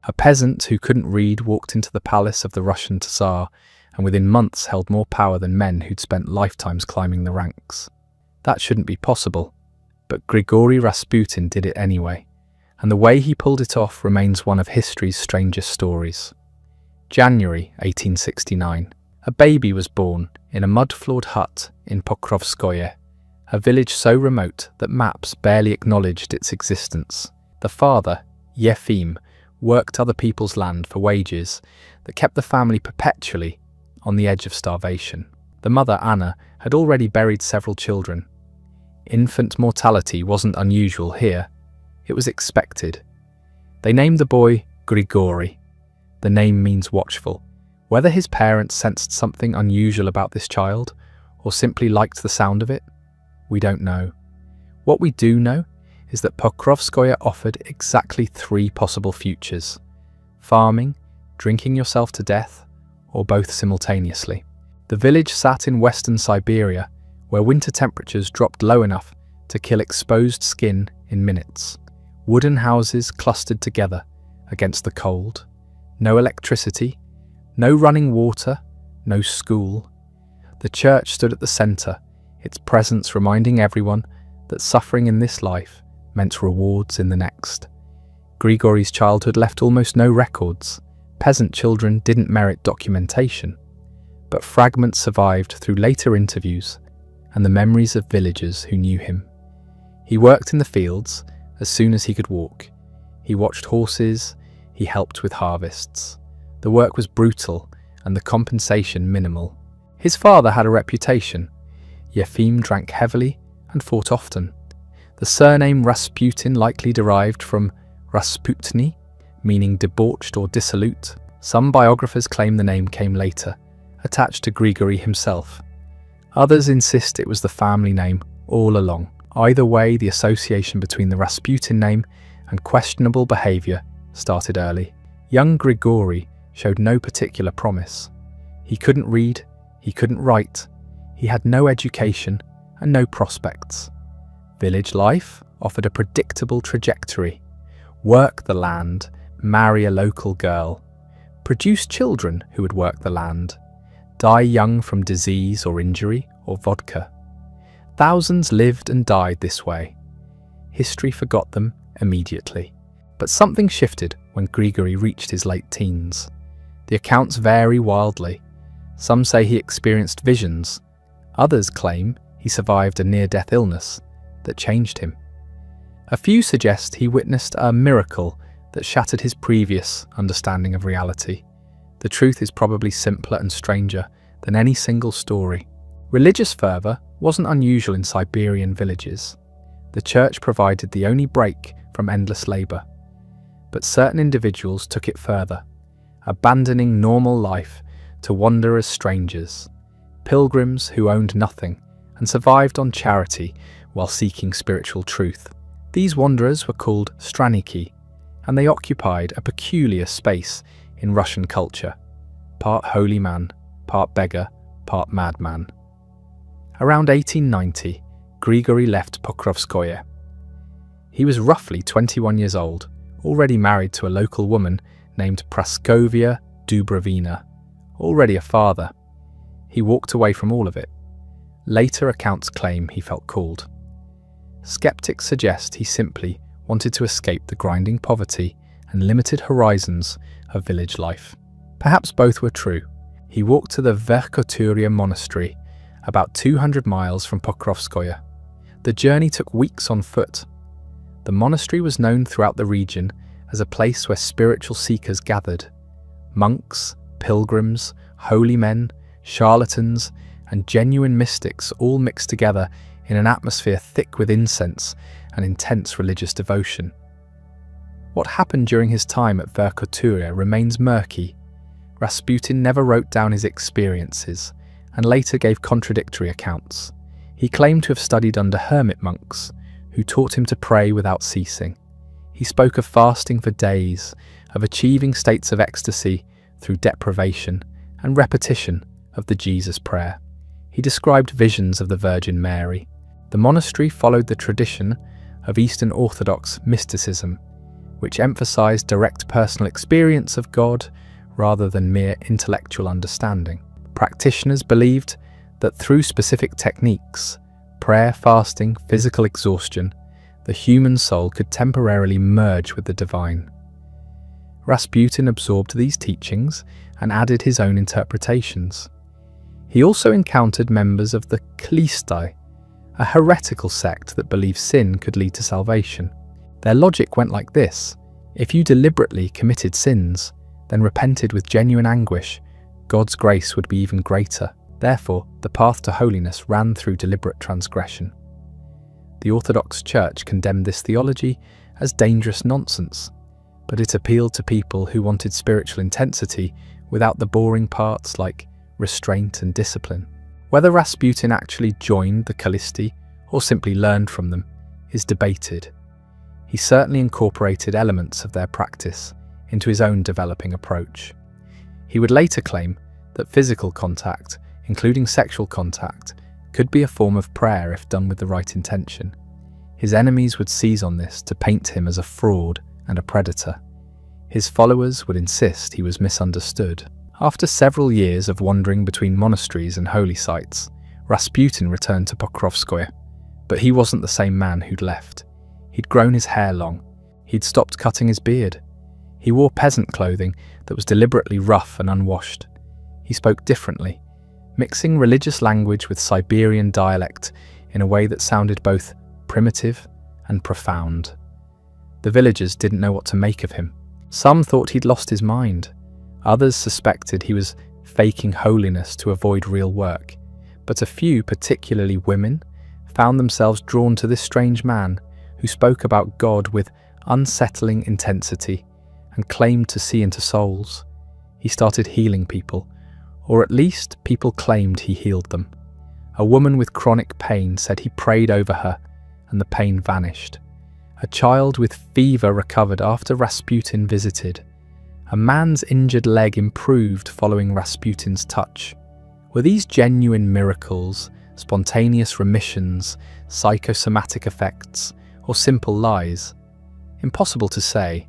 A peasant who couldn't read walked into the palace of the Russian Tsar and within months held more power than men who'd spent lifetimes climbing the ranks. That shouldn't be possible, but Grigori Rasputin did it anyway, and the way he pulled it off remains one of history's strangest stories. January 1869. A baby was born in a mud-floored hut in Pokrovskoye, a village so remote that maps barely acknowledged its existence. The father, Yefim, worked other people's land for wages that kept the family perpetually on the edge of starvation. The mother, Anna, had already buried several children. Infant mortality wasn't unusual here. It was expected. They named the boy Grigori. The name means watchful. Whether his parents sensed something unusual about this child, or simply liked the sound of it, we don't know. What we do know is that Pokrovskoye offered exactly 3 possible futures: farming, drinking yourself to death, or both simultaneously. The village sat in western Siberia, where winter temperatures dropped low enough to kill exposed skin in minutes. Wooden houses clustered together against the cold. No electricity, no running water, no school. The church stood at the centre, its presence reminding everyone that suffering in this life meant rewards in the next. Grigori's childhood left almost no records. Peasant children didn't merit documentation, but fragments survived through later interviews and the memories of villagers who knew him. He worked in the fields as soon as he could walk. He watched horses, he helped with harvests. The work was brutal and the compensation minimal. His father had a reputation. Yefim drank heavily and fought often. The surname Rasputin likely derived from Rasputny, meaning debauched or dissolute. Some biographers claim the name came later, attached to Grigori himself. Others insist it was the family name all along. Either way, the association between the Rasputin name and questionable behaviour started early. Young Grigori showed no particular promise. He couldn't read, he couldn't write, he had no education and no prospects. Village life offered a predictable trajectory: work the land, marry a local girl, produce children who would work the land, die young from disease or injury or vodka. Thousands lived and died this way. History forgot them immediately. But something shifted when Grigori reached his late teens. The accounts vary wildly. Some say he experienced visions. Others claim he survived a near-death illness that changed him. A few suggest he witnessed a miracle that shattered his previous understanding of reality. The truth is probably simpler and stranger than any single story. Religious fervour wasn't unusual in Siberian villages. The church provided the only break from endless labour. But certain individuals took it further, abandoning normal life to wander as strangers, pilgrims who owned nothing and survived on charity while seeking spiritual truth. These wanderers were called straniki, and they occupied a peculiar space in Russian culture, part holy man, part beggar, part madman. Around 1890, Grigori left Pokrovskoye. He was roughly 21 years old, already married to a local woman named Praskovia Dubrovina, already a father. He walked away from all of it. Later accounts claim he felt called. Skeptics suggest he simply wanted to escape the grinding poverty and limited horizons of village life. Perhaps both were true. He walked to the Verkhoturya monastery, about 200 miles from Pokrovskoye. The journey took weeks on foot. The monastery was known throughout the region as a place where spiritual seekers gathered. Monks, pilgrims, holy men, charlatans, and genuine mystics all mixed together in an atmosphere thick with incense and intense religious devotion. What happened during his time at Verkhoturya remains murky. Rasputin never wrote down his experiences and later gave contradictory accounts. He claimed to have studied under hermit monks who taught him to pray without ceasing. He spoke of fasting for days, of achieving states of ecstasy through deprivation and repetition of the Jesus prayer. He described visions of the Virgin Mary. The monastery followed the tradition of Eastern Orthodox mysticism, which emphasized direct personal experience of God rather than mere intellectual understanding. Practitioners believed that through specific techniques, prayer, fasting, physical exhaustion, the human soul could temporarily merge with the divine. Rasputin absorbed these teachings and added his own interpretations. He also encountered members of the Klistai, a heretical sect that believed sin could lead to salvation. Their logic went like this: if you deliberately committed sins, then repented with genuine anguish, God's grace would be even greater. Therefore, the path to holiness ran through deliberate transgression. The Orthodox Church condemned this theology as dangerous nonsense, but it appealed to people who wanted spiritual intensity without the boring parts like restraint and discipline. Whether Rasputin actually joined the Kalisti or simply learned from them is debated. He certainly incorporated elements of their practice into his own developing approach. He would later claim that physical contact, including sexual contact, could be a form of prayer if done with the right intention. His enemies would seize on this to paint him as a fraud and a predator. His followers would insist he was misunderstood. After several years of wandering between monasteries and holy sites, Rasputin returned to Pokrovskoye, but he wasn't the same man who'd left. He'd grown his hair long. He'd stopped cutting his beard. He wore peasant clothing that was deliberately rough and unwashed. He spoke differently, mixing religious language with Siberian dialect in a way that sounded both primitive and profound. The villagers didn't know what to make of him. Some thought he'd lost his mind. Others suspected he was faking holiness to avoid real work. But a few, particularly women, found themselves drawn to this strange man who spoke about God with unsettling intensity and claimed to see into souls. He started healing people, or at least people claimed he healed them. A woman with chronic pain said he prayed over her and the pain vanished. A child with fever recovered after Rasputin visited. A man's injured leg improved following Rasputin's touch. Were these genuine miracles, spontaneous remissions, psychosomatic effects, or simple lies? Impossible to say,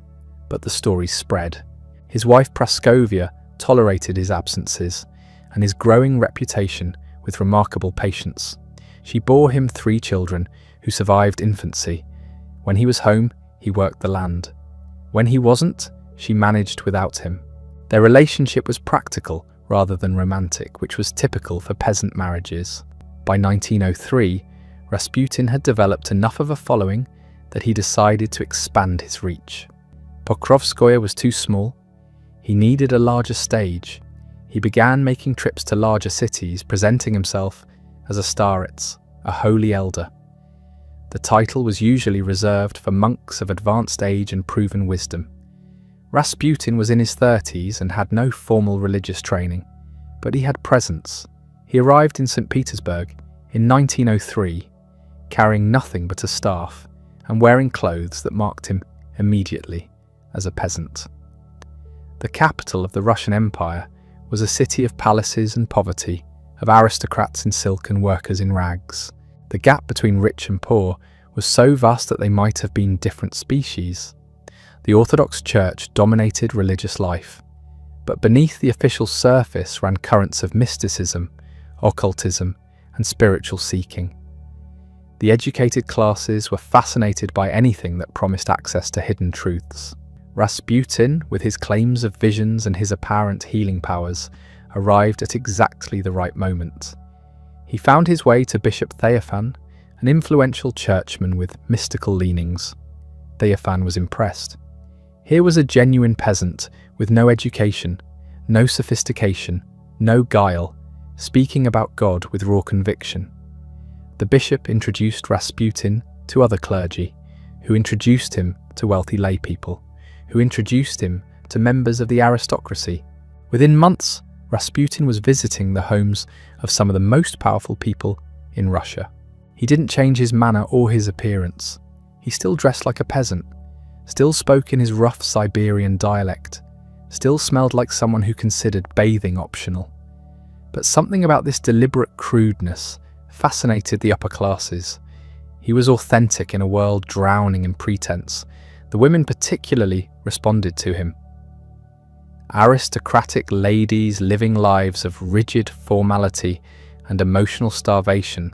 but the stories spread. His wife Praskovia tolerated his absences and his growing reputation with remarkable patience. She bore him 3 children who survived infancy. When he was home, he worked the land. When he wasn't, she managed without him. Their relationship was practical rather than romantic, which was typical for peasant marriages. By 1903, Rasputin had developed enough of a following that he decided to expand his reach. Pokrovskoye was too small. He needed a larger stage. He began making trips to larger cities, presenting himself as a starets, a holy elder. The title was usually reserved for monks of advanced age and proven wisdom. Rasputin was in his 30s and had no formal religious training, but he had presence. He arrived in St. Petersburg in 1903, carrying nothing but a staff and wearing clothes that marked him immediately as a peasant. The capital of the Russian Empire was a city of palaces and poverty, of aristocrats in silk and workers in rags. The gap between rich and poor was so vast that they might have been different species. The Orthodox Church dominated religious life, but beneath the official surface ran currents of mysticism, occultism, and spiritual seeking. The educated classes were fascinated by anything that promised access to hidden truths. Rasputin, with his claims of visions and his apparent healing powers, arrived at exactly the right moment. He found his way to Bishop Theophan, an influential churchman with mystical leanings. Theophan was impressed. Here was a genuine peasant with no education, no sophistication, no guile, speaking about God with raw conviction. The bishop introduced Rasputin to other clergy, who introduced him to wealthy laypeople, who introduced him to members of the aristocracy. Within months, Rasputin was visiting the homes of some of the most powerful people in Russia. He didn't change his manner or his appearance. He still dressed like a peasant, still spoke in his rough Siberian dialect, still smelled like someone who considered bathing optional. But something about this deliberate crudeness fascinated the upper classes. He was authentic in a world drowning in pretense. The women particularly responded to him. Aristocratic ladies living lives of rigid formality and emotional starvation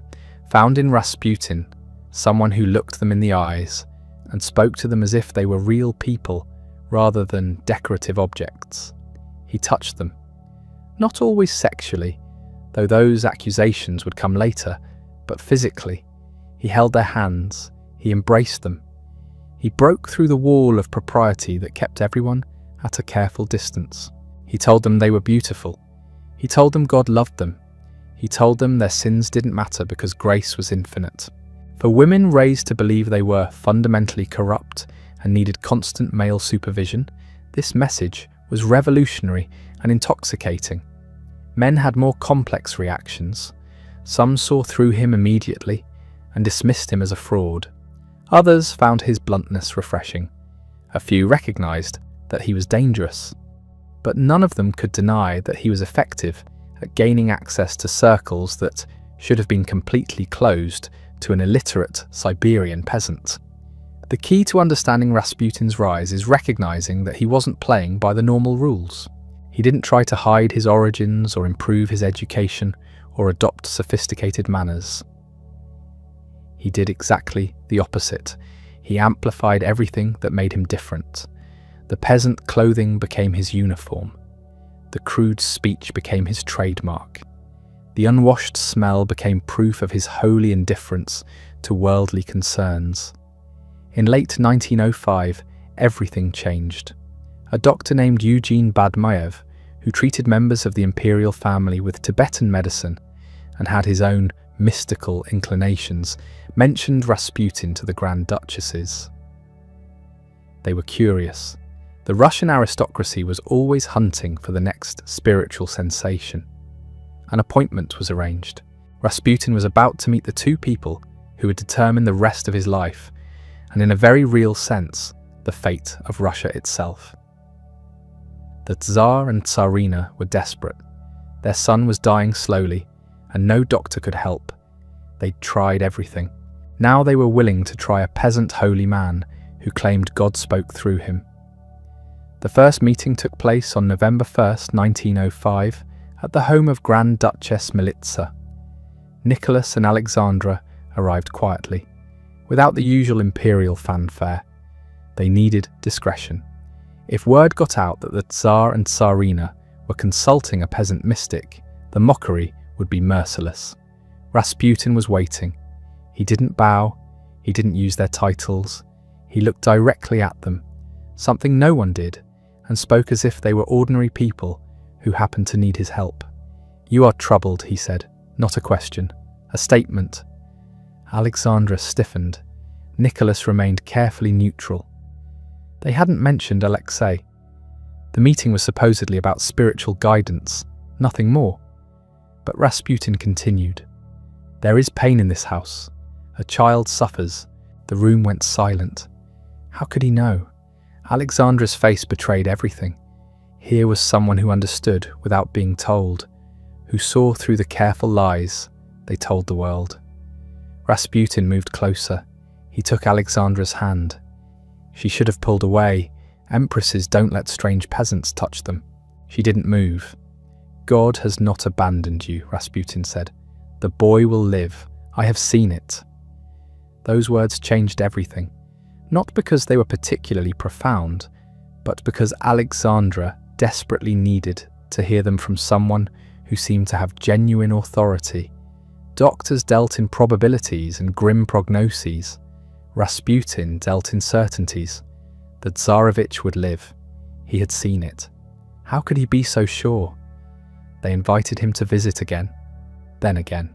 found in Rasputin someone who looked them in the eyes and spoke to them as if they were real people rather than decorative objects. He touched them, not always sexually, though those accusations would come later, but physically. He held their hands, he embraced them. He broke through the wall of propriety that kept everyone at a careful distance. He told them they were beautiful. He told them God loved them. He told them their sins didn't matter because grace was infinite. For women raised to believe they were fundamentally corrupt and needed constant male supervision, this message was revolutionary and intoxicating. Men had more complex reactions. Some saw through him immediately and dismissed him as a fraud. Others found his bluntness refreshing. A few recognized that he was dangerous, but none of them could deny that he was effective at gaining access to circles that should have been completely closed to an illiterate Siberian peasant. The key to understanding Rasputin's rise is recognizing that he wasn't playing by the normal rules. He didn't try to hide his origins or improve his education or adopt sophisticated manners. He did exactly the opposite. He amplified everything that made him different. The peasant clothing became his uniform. The crude speech became his trademark. The unwashed smell became proof of his holy indifference to worldly concerns. In late 1905, everything changed. A doctor named Eugene Badmaev, who treated members of the Imperial family with Tibetan medicine and had his own mystical inclinations, mentioned Rasputin to the Grand Duchesses. They were curious. The Russian aristocracy was always hunting for the next spiritual sensation. An appointment was arranged. Rasputin was about to meet the two people who would determine the rest of his life, and in a very real sense, the fate of Russia itself. The Tsar and Tsarina were desperate. Their son was dying slowly, and no doctor could help. They'd tried everything. Now they were willing to try a peasant holy man who claimed God spoke through him. The first meeting took place on November 1st, 1905, at the home of Grand Duchess Militsa. Nicholas and Alexandra arrived quietly, without the usual imperial fanfare. They needed discretion. If word got out that the Tsar and Tsarina were consulting a peasant mystic, the mockery would be merciless. Rasputin was waiting. He didn't bow, he didn't use their titles. He looked directly at them, something no one did, and spoke as if they were ordinary people who happened to need his help. "You are troubled," he said, not a question, a statement. Alexandra stiffened. Nicholas remained carefully neutral. They hadn't mentioned Alexei. The meeting was supposedly about spiritual guidance, nothing more. But Rasputin continued. "There is pain in this house. A child suffers." The room went silent. How could he know? Alexandra's face betrayed everything. Here was someone who understood without being told, who saw through the careful lies they told the world. Rasputin moved closer. He took Alexandra's hand. She should have pulled away. Empresses don't let strange peasants touch them. She didn't move. "God has not abandoned you," Rasputin said. "The boy will live. I have seen it." Those words changed everything, not because they were particularly profound, but because Alexandra desperately needed to hear them from someone who seemed to have genuine authority. Doctors dealt in probabilities and grim prognoses. Rasputin dealt in certainties. The Tsarevich would live. He had seen it. How could he be so sure? They invited him to visit again, then again.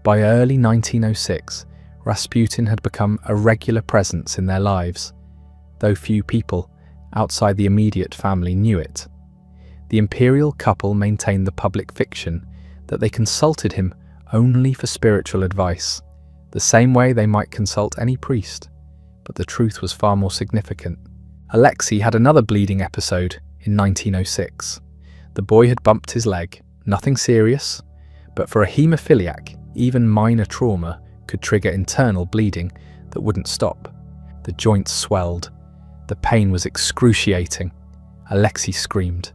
By early 1906, Rasputin had become a regular presence in their lives, though few people outside the immediate family knew it. The imperial couple maintained the public fiction that they consulted him only for spiritual advice, the same way they might consult any priest, but the truth was far more significant. Alexei had another bleeding episode in 1906. The boy had bumped his leg, nothing serious, but for a haemophiliac, even minor trauma could trigger internal bleeding that wouldn't stop. The joints swelled, The pain was excruciating. Alexei screamed.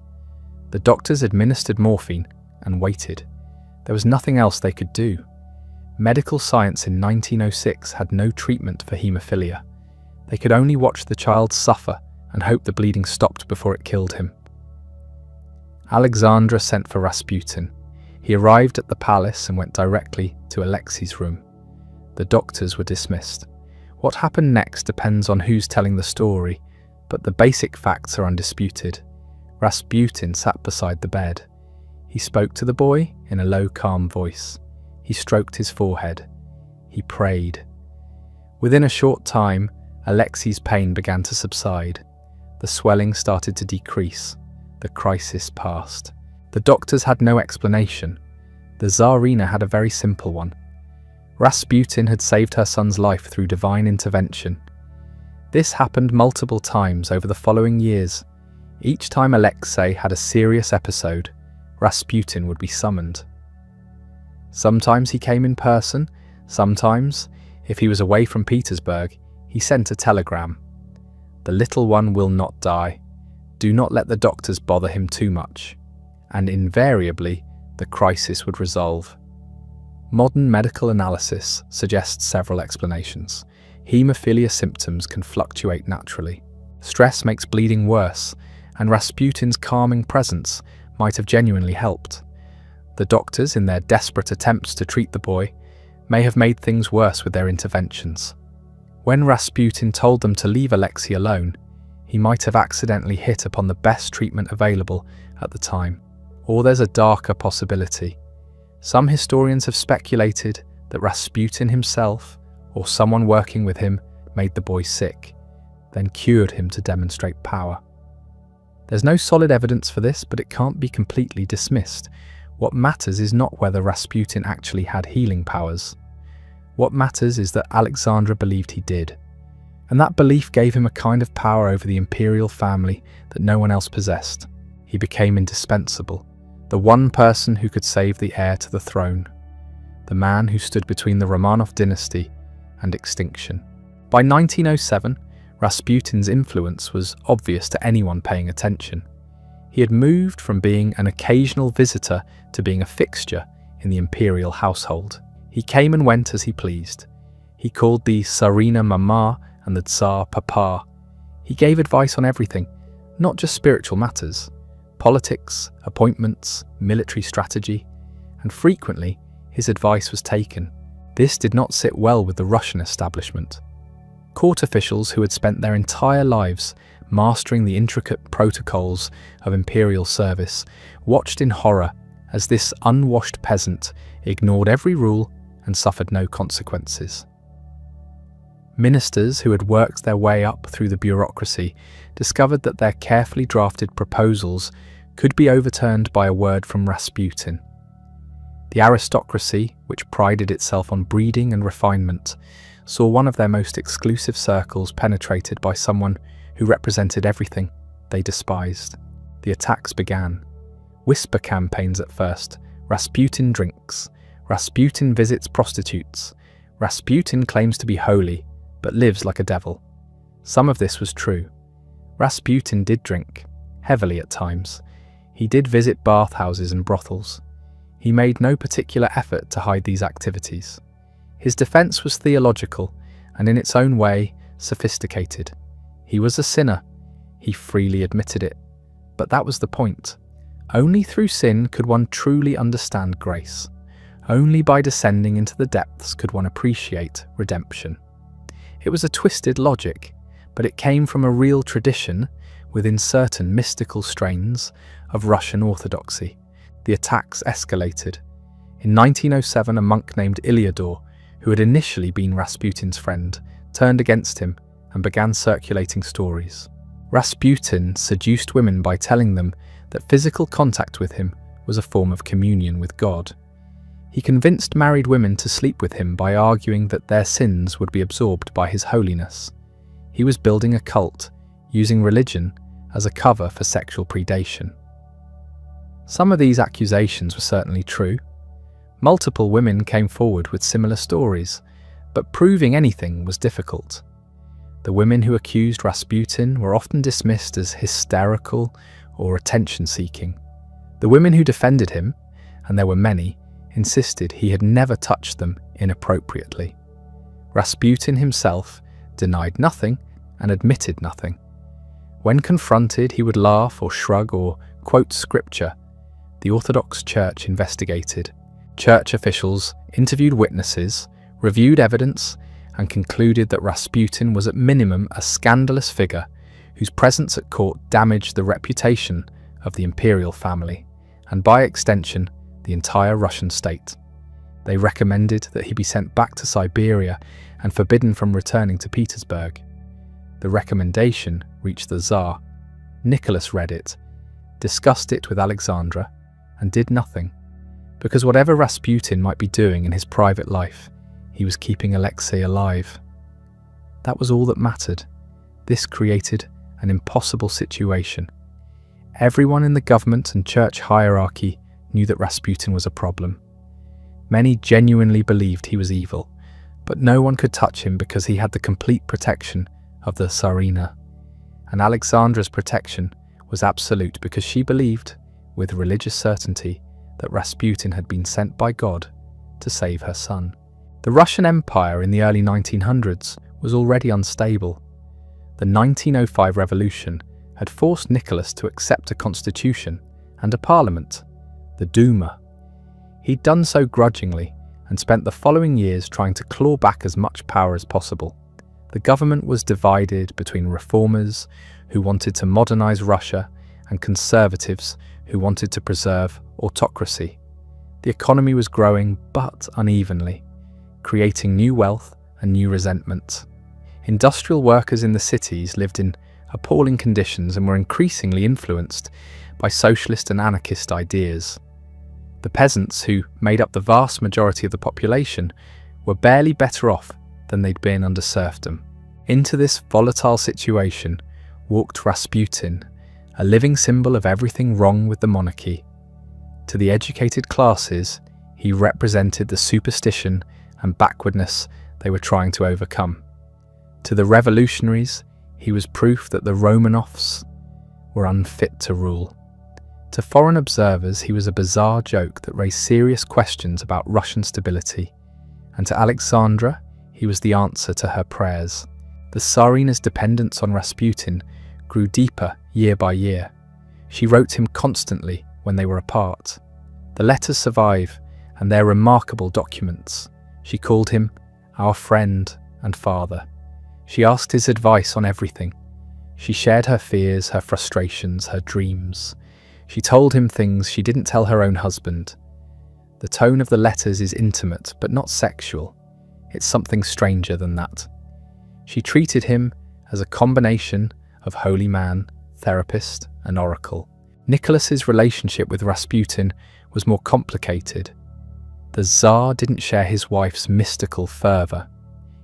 The doctors administered morphine and waited. There was nothing else they could do. Medical science in 1906 had no treatment for haemophilia. They could only watch the child suffer and hope the bleeding stopped before it killed him. Alexandra sent for Rasputin. He arrived at the palace and went directly to Alexei's room. The doctors were dismissed. What happened next depends on who's telling the story, but the basic facts are undisputed. Rasputin sat beside the bed. He spoke to the boy in a low, calm voice. He stroked his forehead. He prayed. Within a short time, Alexei's pain began to subside. The swelling started to decrease. The crisis passed. The doctors had no explanation. The Tsarina had a very simple one. Rasputin had saved her son's life through divine intervention. This happened multiple times over the following years. Each time Alexei had a serious episode, Rasputin would be summoned. Sometimes he came in person, sometimes, if he was away from Petersburg, he sent a telegram. The little one will not die. Do not let the doctors bother him too much. And invariably, the crisis would resolve. Modern medical analysis suggests several explanations. Haemophilia symptoms can fluctuate naturally. Stress makes bleeding worse, and Rasputin's calming presence might have genuinely helped. The doctors, in their desperate attempts to treat the boy, may have made things worse with their interventions. When Rasputin told them to leave Alexei alone, he might have accidentally hit upon the best treatment available at the time. Or there's a darker possibility. Some historians have speculated that Rasputin himself, or someone working with him, made the boy sick, then cured him to demonstrate power. There's no solid evidence for this, but it can't be completely dismissed. What matters is not whether Rasputin actually had healing powers. What matters is that Alexandra believed he did. And that belief gave him a kind of power over the Imperial family that no one else possessed. He became indispensable, the one person who could save the heir to the throne, the man who stood between the Romanov dynasty and extinction. By 1907, Rasputin's influence was obvious to anyone paying attention. He had moved from being an occasional visitor to being a fixture in the imperial household. He came and went as he pleased. He called the Tsarina Mama and the Tsar Papa. He gave advice on everything, not just spiritual matters, politics, appointments, military strategy, and frequently his advice was taken. This did not sit well with the Russian establishment. Court officials who had spent their entire lives mastering the intricate protocols of imperial service watched in horror as this unwashed peasant ignored every rule and suffered no consequences. Ministers who had worked their way up through the bureaucracy discovered that their carefully drafted proposals could be overturned by a word from Rasputin. The aristocracy, which prided itself on breeding and refinement, saw one of their most exclusive circles penetrated by someone who represented everything they despised. The attacks began. Whisper campaigns at first. Rasputin drinks. Rasputin visits prostitutes. Rasputin claims to be holy, but lives like a devil. Some of this was true. Rasputin did drink, heavily at times. He did visit bathhouses and brothels. He made no particular effort to hide these activities. His defense was theological and in its own way sophisticated. He was a sinner. He freely admitted it. But that was the point. Only through sin could one truly understand grace. Only by descending into the depths could one appreciate redemption. It was a twisted logic, but it came from a real tradition within certain mystical strains of Russian Orthodoxy. The attacks escalated. In 1907, a monk named Iliador, who had initially been Rasputin's friend, turned against him and began circulating stories. Rasputin seduced women by telling them that physical contact with him was a form of communion with God. He convinced married women to sleep with him by arguing that their sins would be absorbed by his holiness. He was building a cult, using religion as a cover for sexual predation. Some of these accusations were certainly true. Multiple women came forward with similar stories, but proving anything was difficult. The women who accused Rasputin were often dismissed as hysterical or attention-seeking. The women who defended him, and there were many, insisted he had never touched them inappropriately. Rasputin himself denied nothing and admitted nothing. When confronted, he would laugh or shrug or quote scripture. The Orthodox Church investigated. Church officials interviewed witnesses, reviewed evidence, and concluded that Rasputin was at minimum a scandalous figure whose presence at court damaged the reputation of the Imperial family, and by extension, the entire Russian state. They recommended that he be sent back to Siberia and forbidden from returning to Petersburg. The recommendation reached the Tsar. Nicholas read it, discussed it with Alexandra, and did nothing, because whatever Rasputin might be doing in his private life, he was keeping Alexei alive. That was all that mattered. This created an impossible situation. Everyone in the government and church hierarchy knew that Rasputin was a problem. Many genuinely believed he was evil, but no one could touch him because he had the complete protection of the Tsarina. And Alexandra's protection was absolute because she believed, with religious certainty, that Rasputin had been sent by God to save her son. The Russian Empire in the early 1900s was already unstable. The 1905 revolution had forced Nicholas to accept a constitution and a parliament, the Duma. He'd done so grudgingly and spent the following years trying to claw back as much power as possible. The government was divided between reformers who wanted to modernize Russia and conservatives who wanted to preserve autocracy. The economy was growing, but unevenly, creating new wealth and new resentment. Industrial workers in the cities lived in appalling conditions and were increasingly influenced by socialist and anarchist ideas. The peasants, who made up the vast majority of the population, were barely better off than they'd been under serfdom. Into this volatile situation walked Rasputin, a living symbol of everything wrong with the monarchy. To the educated classes, he represented the superstition and backwardness they were trying to overcome. To the revolutionaries, he was proof that the Romanovs were unfit to rule. To foreign observers, he was a bizarre joke that raised serious questions about Russian stability. And to Alexandra, he was the answer to her prayers. The Tsarina's dependence on Rasputin grew deeper year by year. She wrote him constantly when they were apart. The letters survive, and they're remarkable documents. She called him our friend and father. She asked his advice on everything. She shared her fears, her frustrations, her dreams. She told him things she didn't tell her own husband. The tone of the letters is intimate, but not sexual. It's something stranger than that. She treated him as a combination of holy man, therapist, and oracle. Nicholas's relationship with Rasputin was more complicated. The Tsar didn't share his wife's mystical fervour.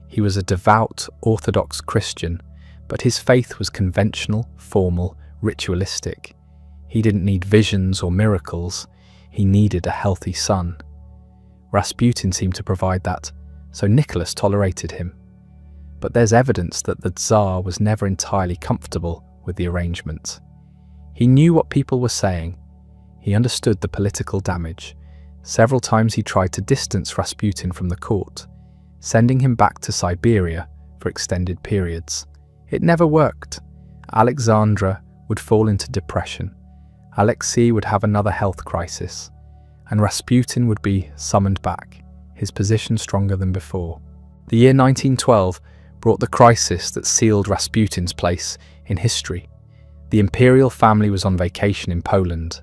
He was a devout Orthodox Christian, but his faith was conventional, formal, ritualistic. He didn't need visions or miracles. He needed a healthy son. Rasputin seemed to provide that, so Nicholas tolerated him. But there's evidence that the Tsar was never entirely comfortable with the arrangement. He knew what people were saying. He understood the political damage. Several times he tried to distance Rasputin from the court, sending him back to Siberia for extended periods. It never worked. Alexandra would fall into depression. Alexei would have another health crisis, and Rasputin would be summoned back, his position stronger than before. The year 1912 brought the crisis that sealed Rasputin's place in history. The Imperial family was on vacation in Poland.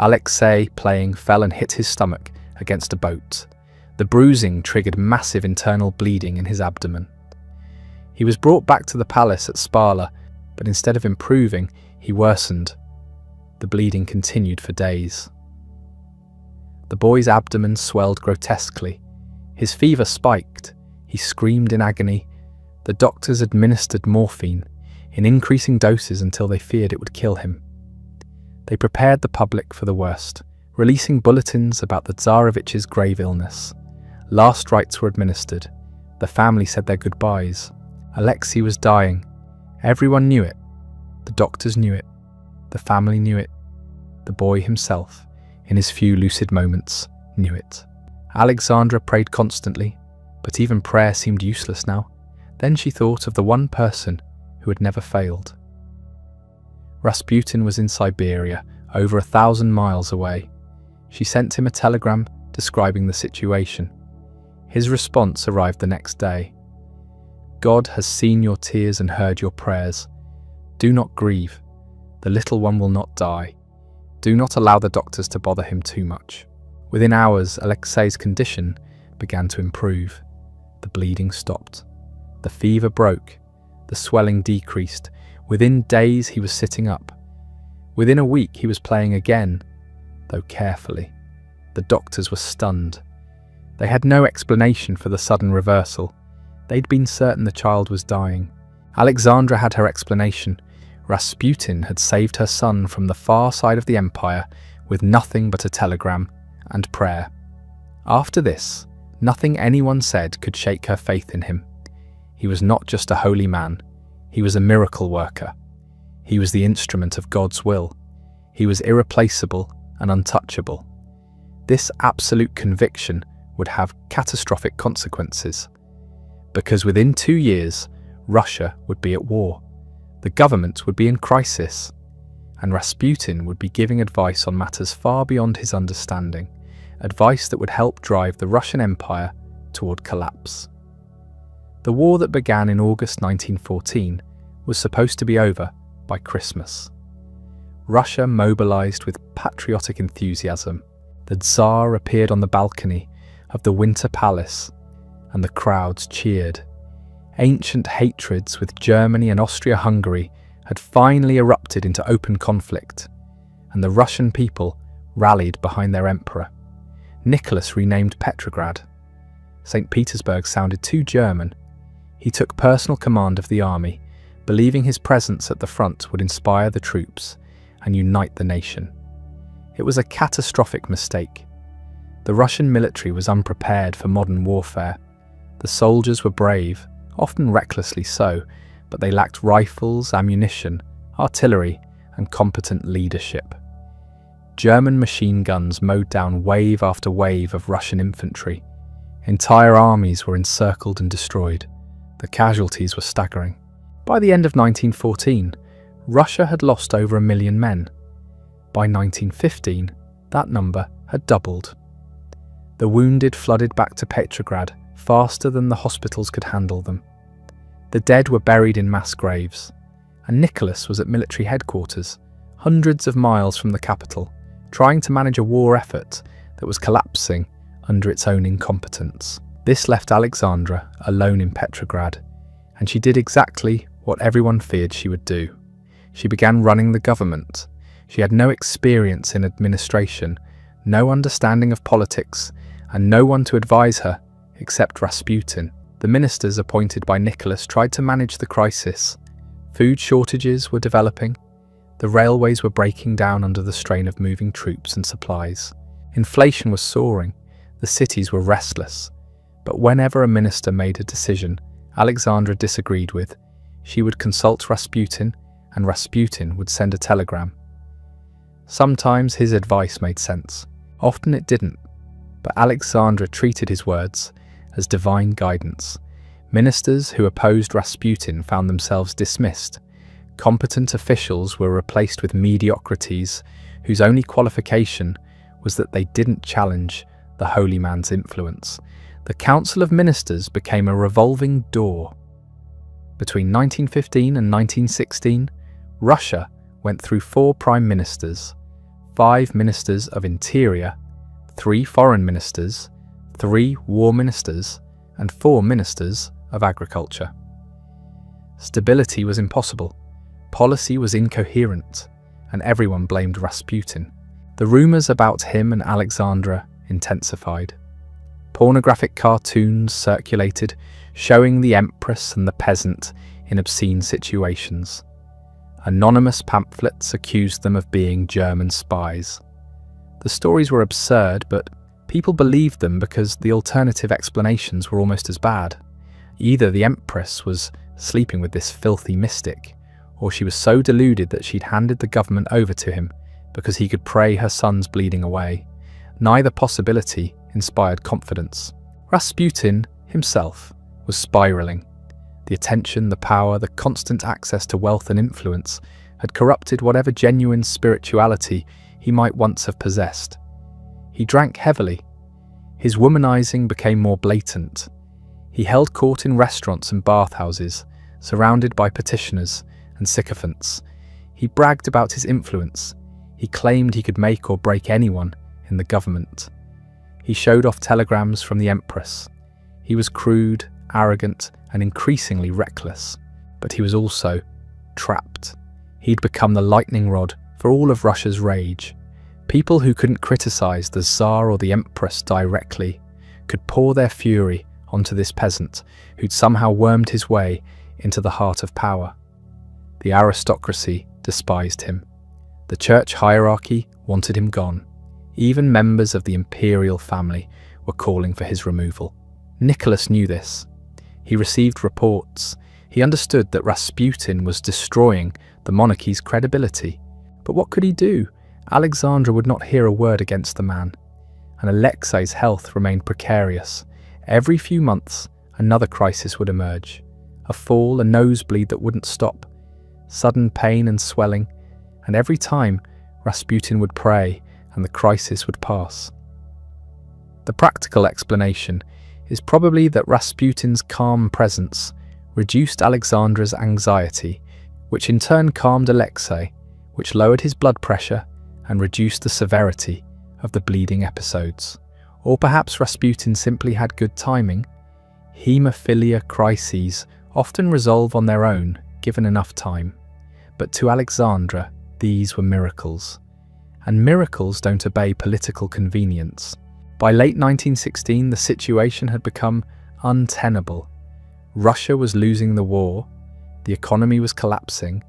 Alexei, playing, fell and hit his stomach against a boat. The bruising triggered massive internal bleeding in his abdomen. He was brought back to the palace at Spala, but instead of improving, he worsened. The bleeding continued for days. The boy's abdomen swelled grotesquely. His fever spiked. He screamed in agony. The doctors administered morphine in increasing doses until they feared it would kill him. They prepared the public for the worst, releasing bulletins about the Tsarevich's grave illness. Last rites were administered. The family said their goodbyes. Alexei was dying. Everyone knew it. The doctors knew it. The family knew it. The boy himself, in his few lucid moments, knew it. Alexandra prayed constantly, but even prayer seemed useless now. Then she thought of the one person who had never failed. Rasputin was in Siberia, over 1,000 miles away. She sent him a telegram describing the situation. His response arrived the next day. God has seen your tears and heard your prayers. Do not grieve. The little one will not die. Do not allow the doctors to bother him too much. Within hours, Alexei's condition began to improve. The bleeding stopped. The fever broke. The swelling decreased. Within days, he was sitting up. Within a week, he was playing again, though carefully. The doctors were stunned. They had no explanation for the sudden reversal. They'd been certain the child was dying. Alexandra had her explanation. Rasputin had saved her son from the far side of the empire with nothing but a telegram and prayer. After this, nothing anyone said could shake her faith in him. He was not just a holy man, he was a miracle worker. He was the instrument of God's will. He was irreplaceable and untouchable. This absolute conviction would have catastrophic consequences, because within 2 years, Russia would be at war. The government would be in crisis, and Rasputin would be giving advice on matters far beyond his understanding, advice that would help drive the Russian Empire toward collapse. The war that began in August 1914 was supposed to be over by Christmas. Russia mobilized with patriotic enthusiasm. The Tsar appeared on the balcony of the Winter Palace, and the crowds cheered. Ancient hatreds with Germany and Austria-Hungary had finally erupted into open conflict, and the Russian people rallied behind their emperor. Nicholas renamed Petrograd. St. Petersburg sounded too German. He took personal command of the army, believing his presence at the front would inspire the troops and unite the nation. It was a catastrophic mistake. The Russian military was unprepared for modern warfare. The soldiers were brave, often recklessly so, but they lacked rifles, ammunition, artillery, and competent leadership. German machine guns mowed down wave after wave of Russian infantry. Entire armies were encircled and destroyed. The casualties were staggering. By the end of 1914, Russia had lost over 1 million men. By 1915, that number had doubled. The wounded flooded back to Petrograd faster than the hospitals could handle them. The dead were buried in mass graves, and Nicholas was at military headquarters, hundreds of miles from the capital, trying to manage a war effort that was collapsing under its own incompetence. This left Alexandra alone in Petrograd, and she did exactly what everyone feared she would do. She began running the government. She had no experience in administration, no understanding of politics, and no one to advise her except Rasputin. The ministers appointed by Nicholas tried to manage the crisis. Food shortages were developing. The railways were breaking down under the strain of moving troops and supplies. Inflation was soaring. The cities were restless. But whenever a minister made a decision Alexandra disagreed with, she would consult Rasputin, and Rasputin would send a telegram. Sometimes his advice made sense. Often it didn't. But Alexandra treated his words as divine guidance. Ministers who opposed Rasputin found themselves dismissed. Competent officials were replaced with mediocrities whose only qualification was that they didn't challenge the holy man's influence. The Council of Ministers became a revolving door. Between 1915 and 1916, Russia went through 4 prime ministers, 5 ministers of interior, 3 foreign ministers, 3 war ministers, and 4 ministers of agriculture. Stability was impossible. Policy was incoherent, and everyone blamed Rasputin. The rumours about him and Alexandra intensified. Pornographic cartoons circulated, showing the empress and the peasant in obscene situations. Anonymous pamphlets accused them of being German spies. The stories were absurd, but people believed them because the alternative explanations were almost as bad. Either the empress was sleeping with this filthy mystic, or she was so deluded that she'd handed the government over to him because he could pray her son's bleeding away. Neither possibility inspired confidence. Rasputin himself was spiraling. The attention, the power, the constant access to wealth and influence had corrupted whatever genuine spirituality he might once have possessed. He drank heavily. His womanizing became more blatant. He held court in restaurants and bathhouses, surrounded by petitioners and sycophants. He bragged about his influence. He claimed he could make or break anyone in the government. He showed off telegrams from the Empress. He was crude, arrogant, and increasingly reckless. But he was also trapped. He'd become the lightning rod for all of Russia's rage. People who couldn't criticize the Tsar or the Empress directly could pour their fury onto this peasant who'd somehow wormed his way into the heart of power. The aristocracy despised him. The church hierarchy wanted him gone. Even members of the Imperial family were calling for his removal. Nicholas knew this. He received reports. He understood that Rasputin was destroying the monarchy's credibility. But what could he do? Alexandra would not hear a word against the man, and Alexei's health remained precarious. Every few months, another crisis would emerge. A fall, a nosebleed that wouldn't stop, sudden pain and swelling, and every time, Rasputin would pray and the crisis would pass. The practical explanation is probably that Rasputin's calm presence reduced Alexandra's anxiety, which in turn calmed Alexei, which lowered his blood pressure and reduced the severity of the bleeding episodes. Or perhaps Rasputin simply had good timing. Haemophilia crises often resolve on their own, given enough time. But to Alexandra, these were miracles. And miracles don't obey political convenience. By late 1916, the situation had become untenable. Russia was losing the war, the economy was collapsing,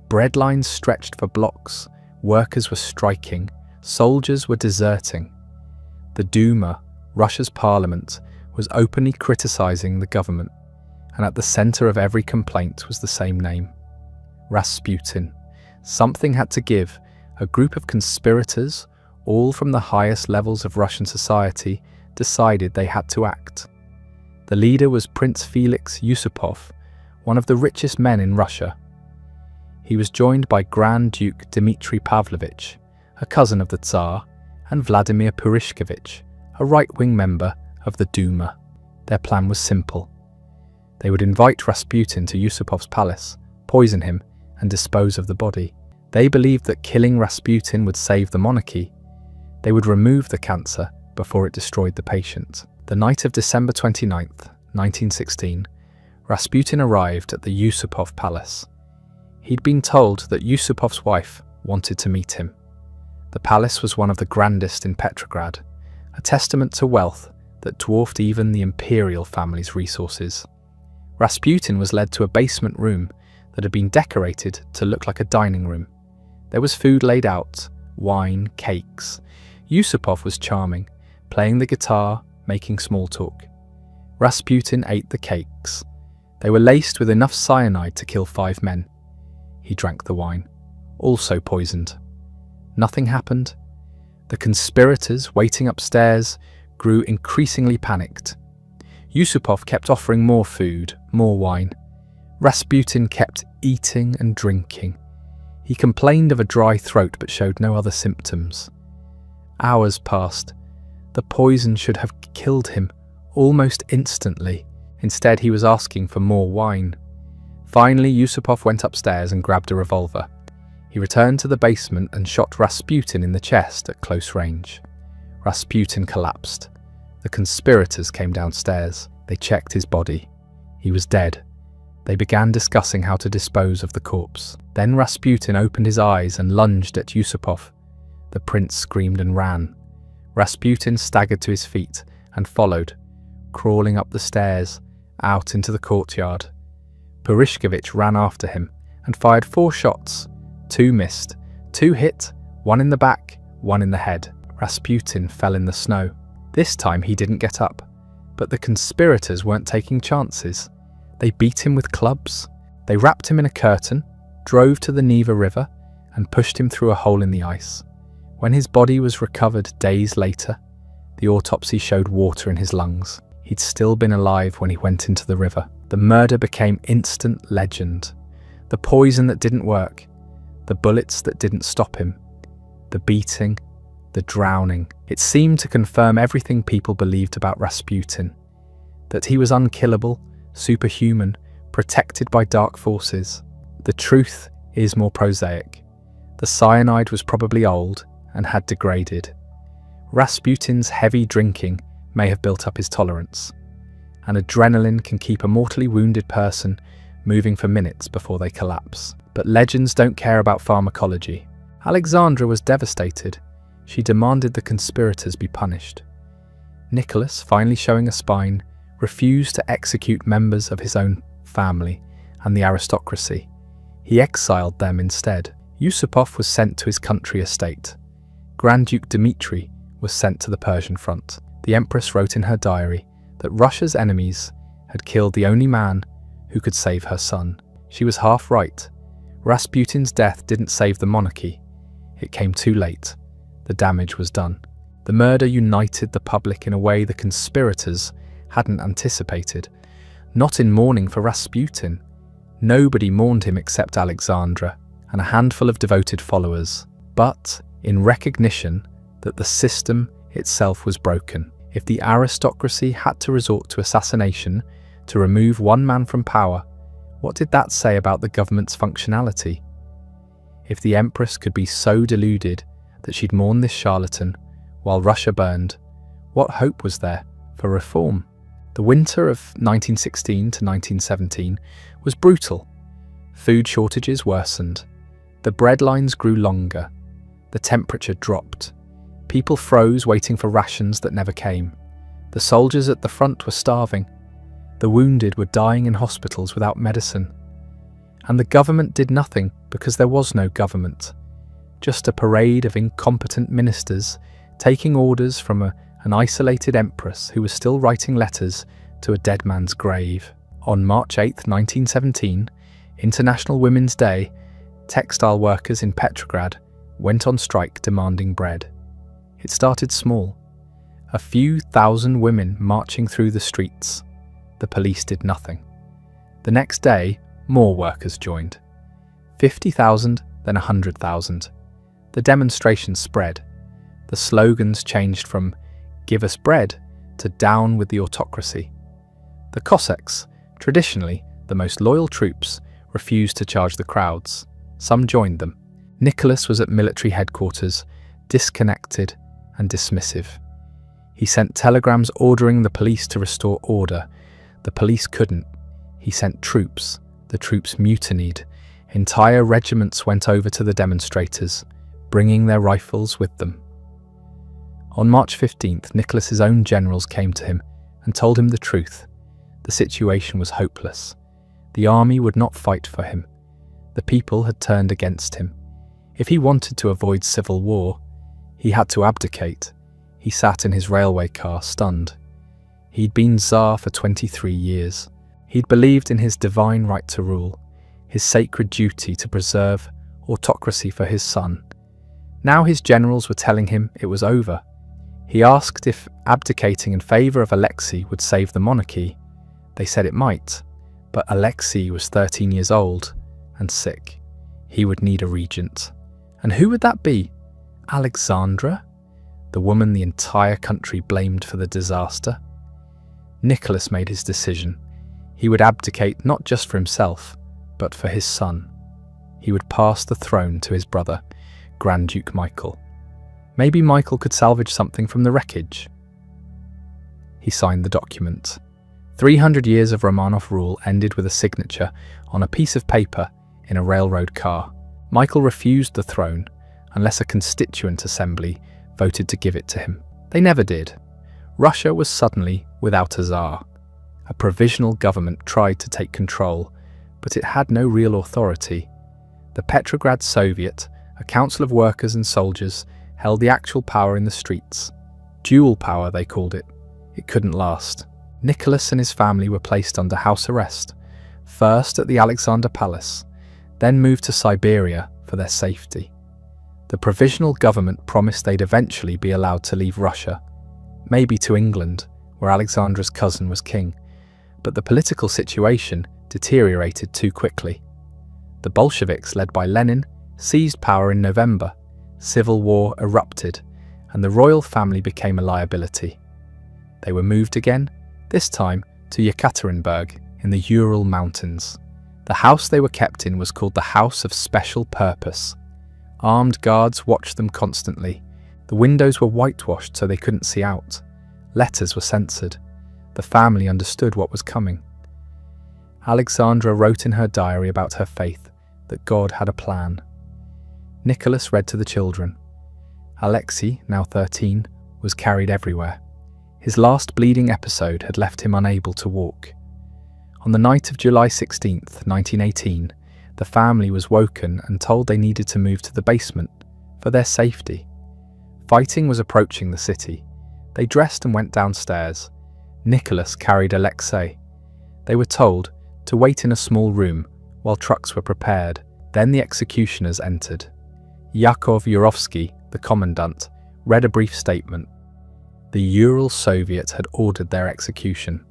bread lines stretched for blocks, workers were striking, soldiers were deserting. The Duma, Russia's parliament, was openly criticizing the government, and at the center of every complaint was the same name: Rasputin. Something had to give. A group of conspirators, all from the highest levels of Russian society, decided they had to act. The leader was Prince Felix Yusupov, one of the richest men in Russia. He was joined by Grand Duke Dmitry Pavlovich, a cousin of the Tsar, and Vladimir Purishkevich, a right-wing member of the Duma. Their plan was simple. They would invite Rasputin to Yusupov's palace, poison him, and dispose of the body. They believed that killing Rasputin would save the monarchy. They would remove the cancer before it destroyed the patient. The night of December 29th, 1916, Rasputin arrived at the Yusupov palace. He'd been told that Yusupov's wife wanted to meet him. The palace was one of the grandest in Petrograd, a testament to wealth that dwarfed even the Imperial family's resources. Rasputin was led to a basement room that had been decorated to look like a dining room. There was food laid out, wine, cakes. Yusupov was charming, playing the guitar, making small talk. Rasputin ate the cakes. They were laced with enough cyanide to kill 5 men. He drank the wine, also poisoned. Nothing happened. The conspirators waiting upstairs grew increasingly panicked. Yusupov kept offering more food, more wine. Rasputin kept eating and drinking. He complained of a dry throat but showed no other symptoms. Hours passed. The poison should have killed him almost instantly. Instead, he was asking for more wine. Finally, Yusupov went upstairs and grabbed a revolver. He returned to the basement and shot Rasputin in the chest at close range. Rasputin collapsed. The conspirators came downstairs. They checked his body. He was dead. They began discussing how to dispose of the corpse. Then Rasputin opened his eyes and lunged at Yusupov. The prince screamed and ran. Rasputin staggered to his feet and followed, crawling up the stairs, out into the courtyard. Purishkevich ran after him and fired 4 shots. 2 missed, 2 hit, 1 in the back, 1 in the head. Rasputin fell in the snow. This time he didn't get up, but the conspirators weren't taking chances. They beat him with clubs. They wrapped him in a curtain, drove to the Neva River, and pushed him through a hole in the ice. When his body was recovered days later, the autopsy showed water in his lungs. He'd still been alive when he went into the river. The murder became instant legend. The poison that didn't work, the bullets that didn't stop him, the beating, the drowning. It seemed to confirm everything people believed about Rasputin, that he was unkillable, superhuman, protected by dark forces. The truth is more prosaic. The cyanide was probably old and had degraded. Rasputin's heavy drinking may have built up his tolerance, and adrenaline can keep a mortally wounded person moving for minutes before they collapse. But legends don't care about pharmacology. Alexandra was devastated. She demanded the conspirators be punished. Nicholas, finally showing a spine, refused to execute members of his own family and the aristocracy. He exiled them instead. Yusupov was sent to his country estate. Grand Duke Dmitri was sent to the Persian front. The Empress wrote in her diary that Russia's enemies had killed the only man who could save her son. She was half right. Rasputin's death didn't save the monarchy. It came too late. The damage was done. The murder united the public in a way the conspirators hadn't anticipated. Not in mourning for Rasputin. Nobody mourned him except Alexandra and a handful of devoted followers, but in recognition that the system itself was broken. If the aristocracy had to resort to assassination to remove one man from power, what did that say about the government's functionality? If the Empress could be so deluded that she'd mourn this charlatan while Russia burned, what hope was there for reform? The winter of 1916 to 1917 was brutal. Food shortages worsened. The bread lines grew longer. The temperature dropped. People froze waiting for rations that never came. The soldiers at the front were starving. The wounded were dying in hospitals without medicine. And the government did nothing because there was no government. Just a parade of incompetent ministers taking orders from an isolated empress who was still writing letters to a dead man's grave. On March 8, 1917, International Women's Day, textile workers in Petrograd went on strike demanding bread. It started small. A few thousand women marching through the streets. The police did nothing. The next day, more workers joined. 50,000, then 100,000. The demonstrations spread. The slogans changed from "Give us bread" to "Down with the autocracy." The Cossacks, traditionally the most loyal troops, refused to charge the crowds. Some joined them. Nicholas was at military headquarters, disconnected and dismissive. He sent telegrams ordering the police to restore order. The police couldn't. He sent troops. The troops mutinied. Entire regiments went over to the demonstrators, bringing their rifles with them. On March 15th, Nicholas's own generals came to him and told him the truth. The situation was hopeless. The army would not fight for him. The people had turned against him. If he wanted to avoid civil war, he had to abdicate. He sat in his railway car, stunned. He'd been Tsar for 23 years. He'd believed in his divine right to rule, his sacred duty to preserve autocracy for his son. Now his generals were telling him it was over. He asked if abdicating in favour of Alexei would save the monarchy. They said it might, but Alexei was 13 years old and sick. He would need a regent. And who would that be? Alexandra? The woman the entire country blamed for the disaster? Nicholas made his decision. He would abdicate not just for himself, but for his son. He would pass the throne to his brother, Grand Duke Michael. Maybe Michael could salvage something from the wreckage. He signed the document. 300 years of Romanov rule ended with a signature on a piece of paper in a railroad car. Michael refused the throne unless a constituent assembly voted to give it to him. They never did. Russia was suddenly without a Tsar. A provisional government tried to take control, but it had no real authority. The Petrograd Soviet, a council of workers and soldiers, held the actual power in the streets. Dual power, they called it. It couldn't last. Nicholas and his family were placed under house arrest first at the Alexandra Palace, then moved to Siberia for their safety. The provisional government promised they'd eventually be allowed to leave Russia, maybe to England, where Alexandra's cousin was king, but the political situation deteriorated too quickly. The Bolsheviks, led by Lenin, seized power in November, civil war erupted, and the royal family became a liability. They were moved again, this time to Yekaterinburg in the Ural Mountains. The house they were kept in was called the House of Special Purpose. Armed guards watched them constantly. The windows were whitewashed so they couldn't see out. Letters were censored. The family understood what was coming. Alexandra wrote in her diary about her faith that God had a plan. Nicholas read to the children. Alexei, now 13, was carried everywhere. His last bleeding episode had left him unable to walk. On the night of July 16, 1918, the family was woken and told they needed to move to the basement for their safety. Fighting was approaching the city. They dressed and went downstairs. Nicholas carried Alexei. They were told to wait in a small room while trucks were prepared. Then the executioners entered. Yakov Yurovsky, the commandant, read a brief statement. The Ural Soviet had ordered their execution.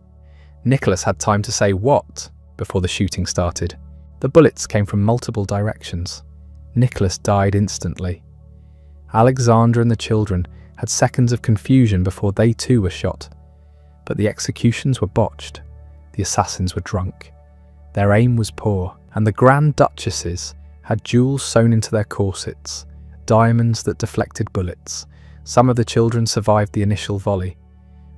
Nicholas had time to say what before the shooting started. The bullets came from multiple directions. Nicholas died instantly. Alexandra and the children had seconds of confusion before they too were shot. But the executions were botched. The assassins were drunk. Their aim was poor, and the Grand Duchesses had jewels sewn into their corsets, diamonds that deflected bullets. Some of the children survived the initial volley.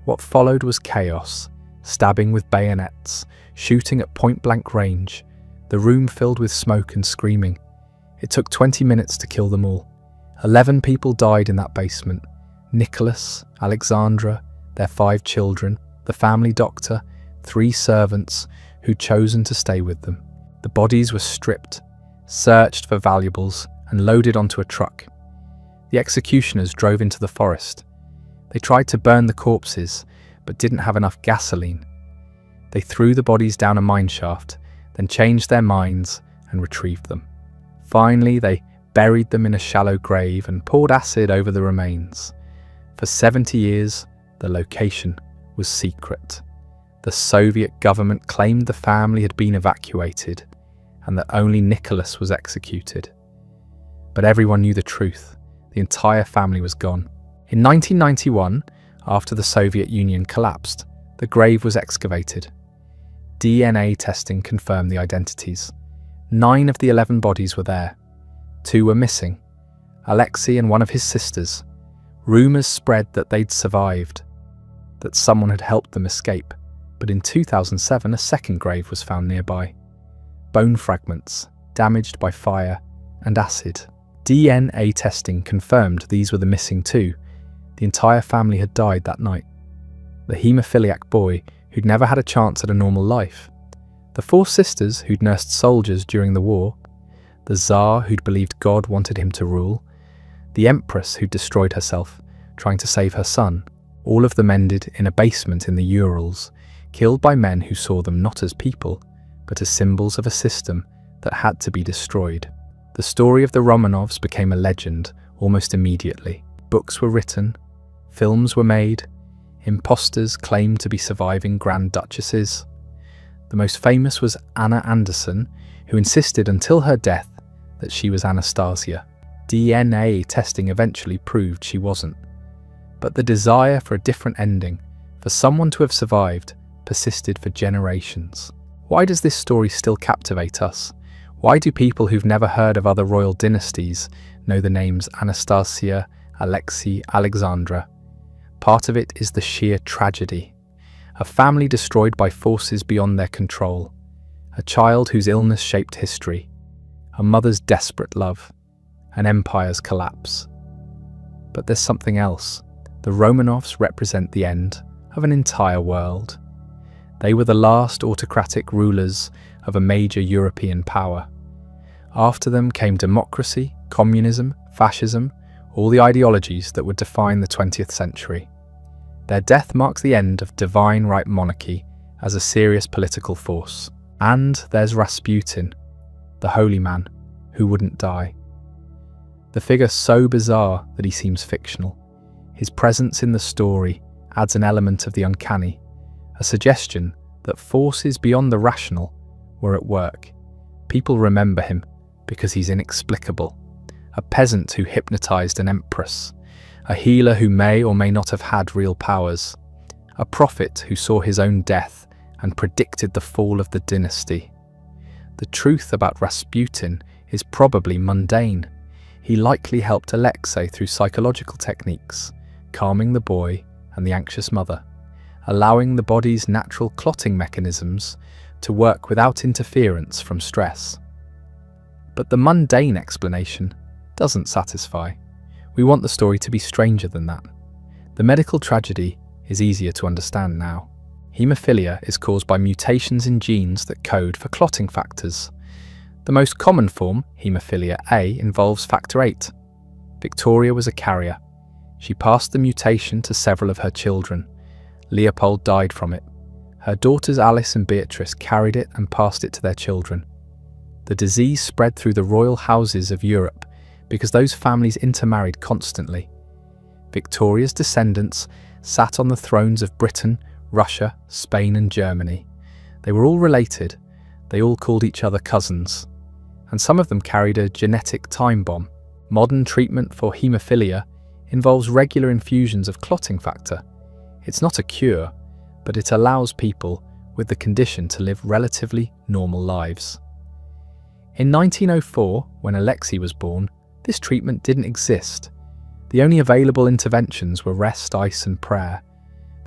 What followed was chaos, stabbing with bayonets, shooting at point-blank range, the room filled with smoke and screaming. It took 20 minutes to kill them all. 11 people died in that basement. Nicholas, Alexandra, their 5 children, the family doctor, 3 servants who'd chosen to stay with them. The bodies were stripped, searched for valuables, and loaded onto a truck. The executioners drove into the forest. They tried to burn the corpses, but didn't have enough gasoline. They threw the bodies down a mine shaft, then changed their minds and retrieved them. Finally, they buried them in a shallow grave and poured acid over the remains. For 70 years, the location was secret. The Soviet government claimed the family had been evacuated and that only Nicholas was executed. But everyone knew the truth. The entire family was gone. In 1991, after the Soviet Union collapsed, the grave was excavated. DNA testing confirmed the identities. 9 of the 11 bodies were there. 2 were missing, Alexei and one of his sisters. Rumours spread that they'd survived, that someone had helped them escape, but in 2007 a second grave was found nearby. Bone fragments, damaged by fire and acid. DNA testing confirmed these were the missing 2. The entire family had died that night. The haemophiliac boy who'd never had a chance at a normal life. The 4 sisters who'd nursed soldiers during the war. The Tsar who'd believed God wanted him to rule. The Empress who'd destroyed herself, trying to save her son. All of them ended in a basement in the Urals, killed by men who saw them not as people, but as symbols of a system that had to be destroyed. The story of the Romanovs became a legend almost immediately. Books were written, films were made, imposters claimed to be surviving Grand Duchesses. The most famous was Anna Anderson, who insisted until her death that she was Anastasia. DNA testing eventually proved she wasn't. But the desire for a different ending, for someone to have survived, persisted for generations. Why does this story still captivate us? Why do people who've never heard of other royal dynasties know the names Anastasia, Alexei, Alexandra? Part of it is the sheer tragedy. A family destroyed by forces beyond their control. A child whose illness shaped history. A mother's desperate love. An empire's collapse. But there's something else. The Romanovs represent the end of an entire world. They were the last autocratic rulers of a major European power. After them came democracy, communism, fascism, all the ideologies that would define the 20th century. Their death marks the end of divine right monarchy as a serious political force. And there's Rasputin, the holy man who wouldn't die. The figure so bizarre that he seems fictional. His presence in the story adds an element of the uncanny, a suggestion that forces beyond the rational were at work. People remember him because he's inexplicable. A peasant who hypnotized an empress, a healer who may or may not have had real powers, a prophet who saw his own death and predicted the fall of the dynasty. The truth about Rasputin is probably mundane. He likely helped Alexei through psychological techniques, calming the boy and the anxious mother, allowing the body's natural clotting mechanisms to work without interference from stress. But the mundane explanation doesn't satisfy. We want the story to be stranger than that. The medical tragedy is easier to understand now. Haemophilia is caused by mutations in genes that code for clotting factors. The most common form, haemophilia A, involves factor VIII. Victoria was a carrier. She passed the mutation to several of her children. Leopold died from it. Her daughters Alice and Beatrice carried it and passed it to their children. The disease spread through the royal houses of Europe because those families intermarried constantly. Victoria's descendants sat on the thrones of Britain, Russia, Spain and Germany. They were all related. They all called each other cousins. And some of them carried a genetic time bomb. Modern treatment for haemophilia involves regular infusions of clotting factor. It's not a cure, but it allows people with the condition to live relatively normal lives. In 1904, when Alexei was born, this treatment didn't exist. The only available interventions were rest, ice and prayer.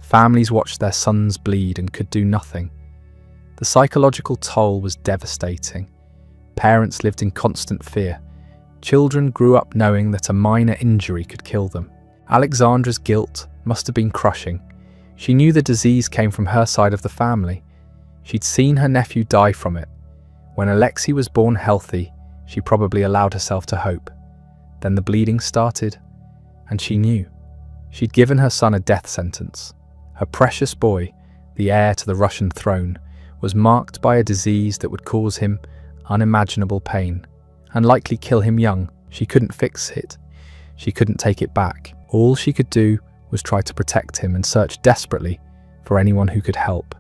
Families watched their sons bleed and could do nothing. The psychological toll was devastating. Parents lived in constant fear. Children grew up knowing that a minor injury could kill them. Alexandra's guilt must have been crushing. She knew the disease came from her side of the family. She'd seen her nephew die from it. When Alexei was born healthy, she probably allowed herself to hope. Then the bleeding started, and she knew. She'd given her son a death sentence. Her precious boy, the heir to the Russian throne, was marked by a disease that would cause him unimaginable pain and likely kill him young. She couldn't fix it. She couldn't take it back. All she could do was try to protect him and search desperately for anyone who could help.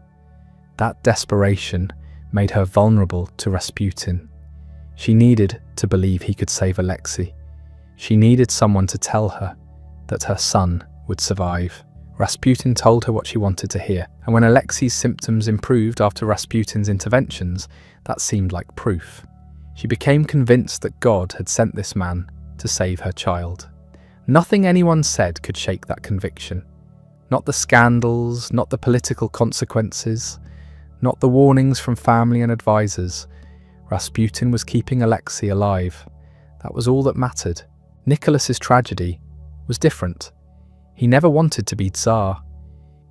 That desperation made her vulnerable to Rasputin. She needed to believe he could save Alexei. She needed someone to tell her that her son would survive. Rasputin told her what she wanted to hear, and when Alexei's symptoms improved after Rasputin's interventions, that seemed like proof. She became convinced that God had sent this man to save her child. Nothing anyone said could shake that conviction. Not the scandals, not the political consequences, not the warnings from family and advisors. Rasputin was keeping Alexei alive. That was all that mattered. Nicholas's tragedy was different. He never wanted to be Tsar.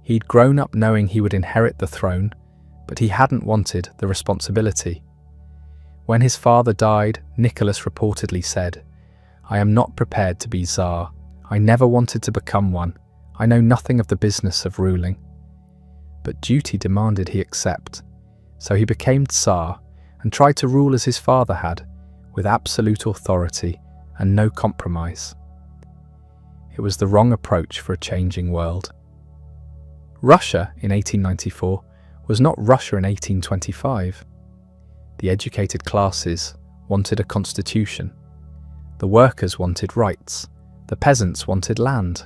He'd grown up knowing he would inherit the throne, but he hadn't wanted the responsibility. When his father died, Nicholas reportedly said, "I am not prepared to be Tsar. I never wanted to become one. I know nothing of the business of ruling." But duty demanded he accept. So he became Tsar and tried to rule as his father had, with absolute authority and no compromise. It was the wrong approach for a changing world. Russia in 1894 was not Russia in 1825. The educated classes wanted a constitution. The workers wanted rights. The peasants wanted land.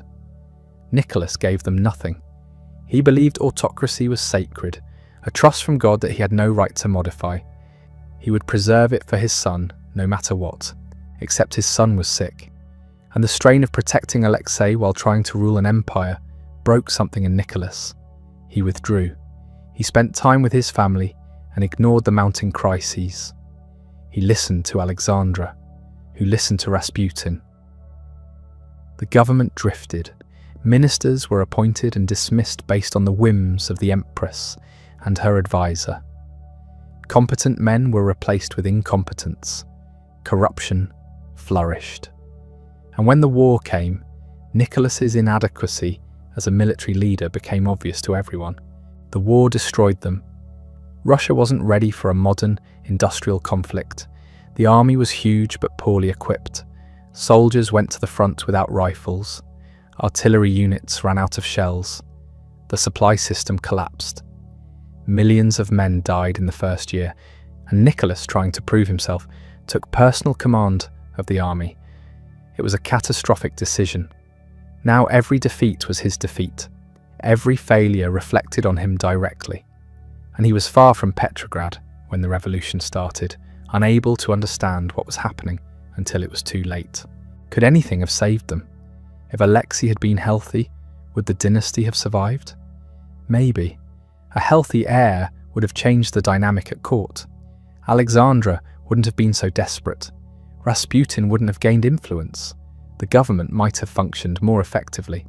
Nicholas gave them nothing. He believed autocracy was sacred, a trust from God that he had no right to modify. He would preserve it for his son, no matter what, except his son was sick. And the strain of protecting Alexei while trying to rule an empire broke something in Nicholas. He withdrew. He spent time with his family and ignored the mounting crises. He listened to Alexandra, who listened to Rasputin. The government drifted. Ministers were appointed and dismissed based on the whims of the empress and her advisor. Competent men were replaced with incompetence. Corruption flourished. And when the war came, Nicholas's inadequacy as a military leader became obvious to everyone. The war destroyed them. Russia wasn't ready for a modern, industrial conflict. The army was huge but poorly equipped. Soldiers went to the front without rifles. Artillery units ran out of shells. The supply system collapsed. Millions of men died in the first year, and Nicholas, trying to prove himself, took personal command of the army. It was a catastrophic decision. Now every defeat was his defeat. Every failure reflected on him directly. And he was far from Petrograd when the revolution started, unable to understand what was happening until it was too late. Could anything have saved them? If Alexei had been healthy, would the dynasty have survived? Maybe. A healthy heir would have changed the dynamic at court. Alexandra wouldn't have been so desperate. Rasputin wouldn't have gained influence. The government might have functioned more effectively.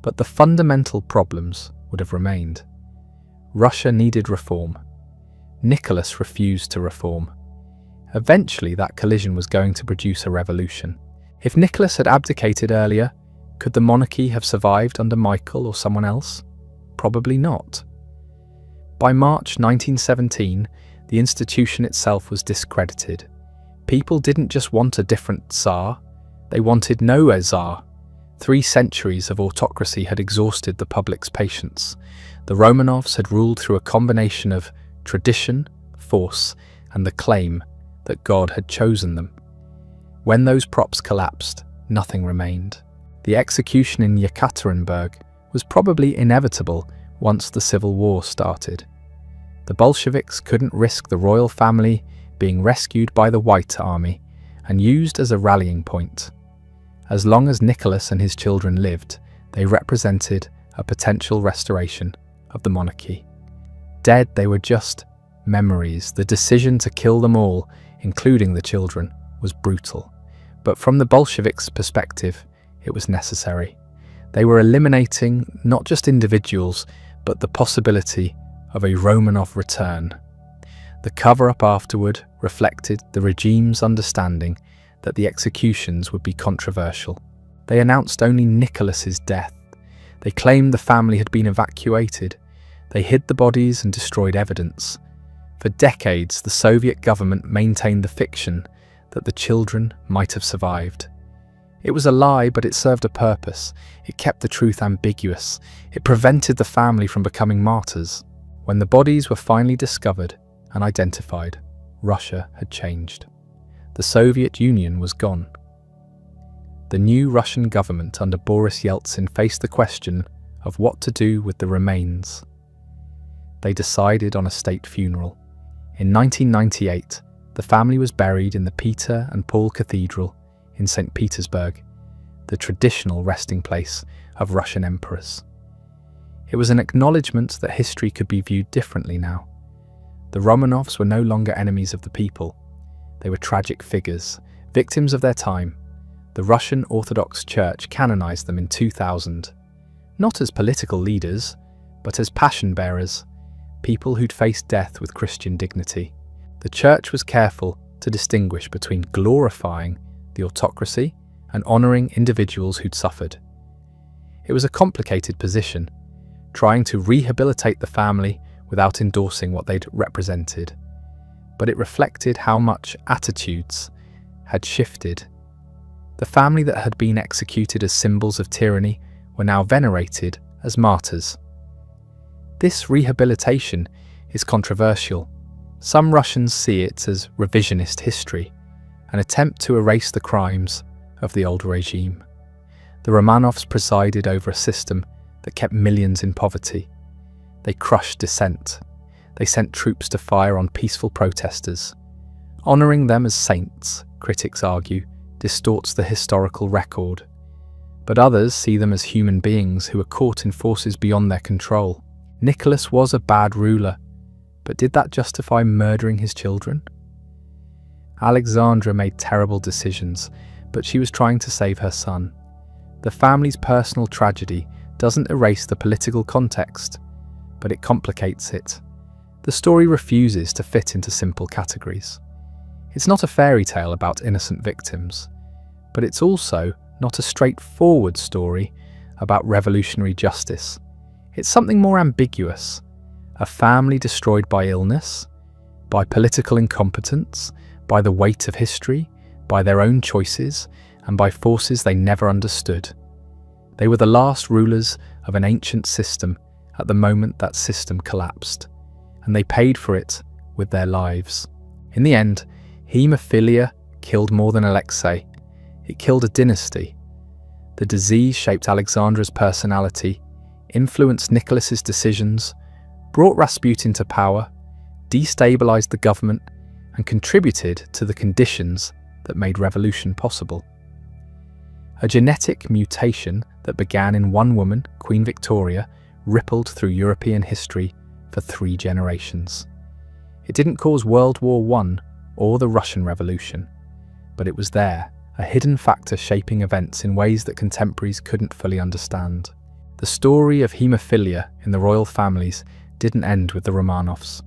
But the fundamental problems would have remained. Russia needed reform. Nicholas refused to reform. Eventually, that collision was going to produce a revolution. If Nicholas had abdicated earlier, could the monarchy have survived under Michael or someone else? Probably not. By March 1917, the institution itself was discredited. People didn't just want a different Tsar, they wanted no Tsar. 3 centuries of autocracy had exhausted the public's patience. The Romanovs had ruled through a combination of tradition, force, and the claim that God had chosen them. When those props collapsed, nothing remained. The execution in Yekaterinburg was probably inevitable once the Civil War started. The Bolsheviks couldn't risk the royal family being rescued by the White Army and used as a rallying point. As long as Nicholas and his children lived, they represented a potential restoration of the monarchy. Dead, they were just memories. The decision to kill them all, including the children, was brutal. But from the Bolsheviks' perspective, it was necessary. They were eliminating not just individuals, but the possibility of a Romanov return. The cover-up afterward reflected the regime's understanding that the executions would be controversial. They announced only Nicholas's death. They claimed the family had been evacuated. They hid the bodies and destroyed evidence. For decades, the Soviet government maintained the fiction that the children might have survived. It was a lie, but it served a purpose. It kept the truth ambiguous. It prevented the family from becoming martyrs. When the bodies were finally discovered and identified, Russia had changed. The Soviet Union was gone. The new Russian government under Boris Yeltsin faced the question of what to do with the remains. They decided on a state funeral. In 1998, the family was buried in the Peter and Paul Cathedral in St. Petersburg, the traditional resting place of Russian emperors. It was an acknowledgement that history could be viewed differently now. The Romanovs were no longer enemies of the people. They were tragic figures, victims of their time. The Russian Orthodox Church canonized them in 2000, not as political leaders, but as passion bearers, people who'd faced death with Christian dignity. The Church was careful to distinguish between glorifying the autocracy and honouring individuals who'd suffered. It was a complicated position, trying to rehabilitate the family without endorsing what they'd represented. But it reflected how much attitudes had shifted. The family that had been executed as symbols of tyranny were now venerated as martyrs. This rehabilitation is controversial. Some Russians see it as revisionist history, an attempt to erase the crimes of the old regime. The Romanovs presided over a system that kept millions in poverty. They crushed dissent. They sent troops to fire on peaceful protesters. Honouring them as saints, critics argue, distorts the historical record. But others see them as human beings who were caught in forces beyond their control. Nicholas was a bad ruler, but did that justify murdering his children? Alexandra made terrible decisions, but she was trying to save her son. The family's personal tragedy doesn't erase the political context, but it complicates it. The story refuses to fit into simple categories. It's not a fairy tale about innocent victims, but it's also not a straightforward story about revolutionary justice. It's something more ambiguous, A family destroyed by illness, by political incompetence, by the weight of history, by their own choices, and by forces they never understood. They were the last rulers of an ancient system at the moment that system collapsed, and they paid for it with their lives. In the end, haemophilia killed more than Alexei. It killed a dynasty. The disease shaped Alexandra's personality, influenced Nicholas's decisions, brought Rasputin to power, destabilized the government, and contributed to the conditions that made revolution possible. A genetic mutation that began in one woman, Queen Victoria, rippled through European history for 3 generations. It didn't cause World War I or the Russian Revolution, but it was there, a hidden factor shaping events in ways that contemporaries couldn't fully understand. The story of haemophilia in the royal families didn't end with the Romanovs.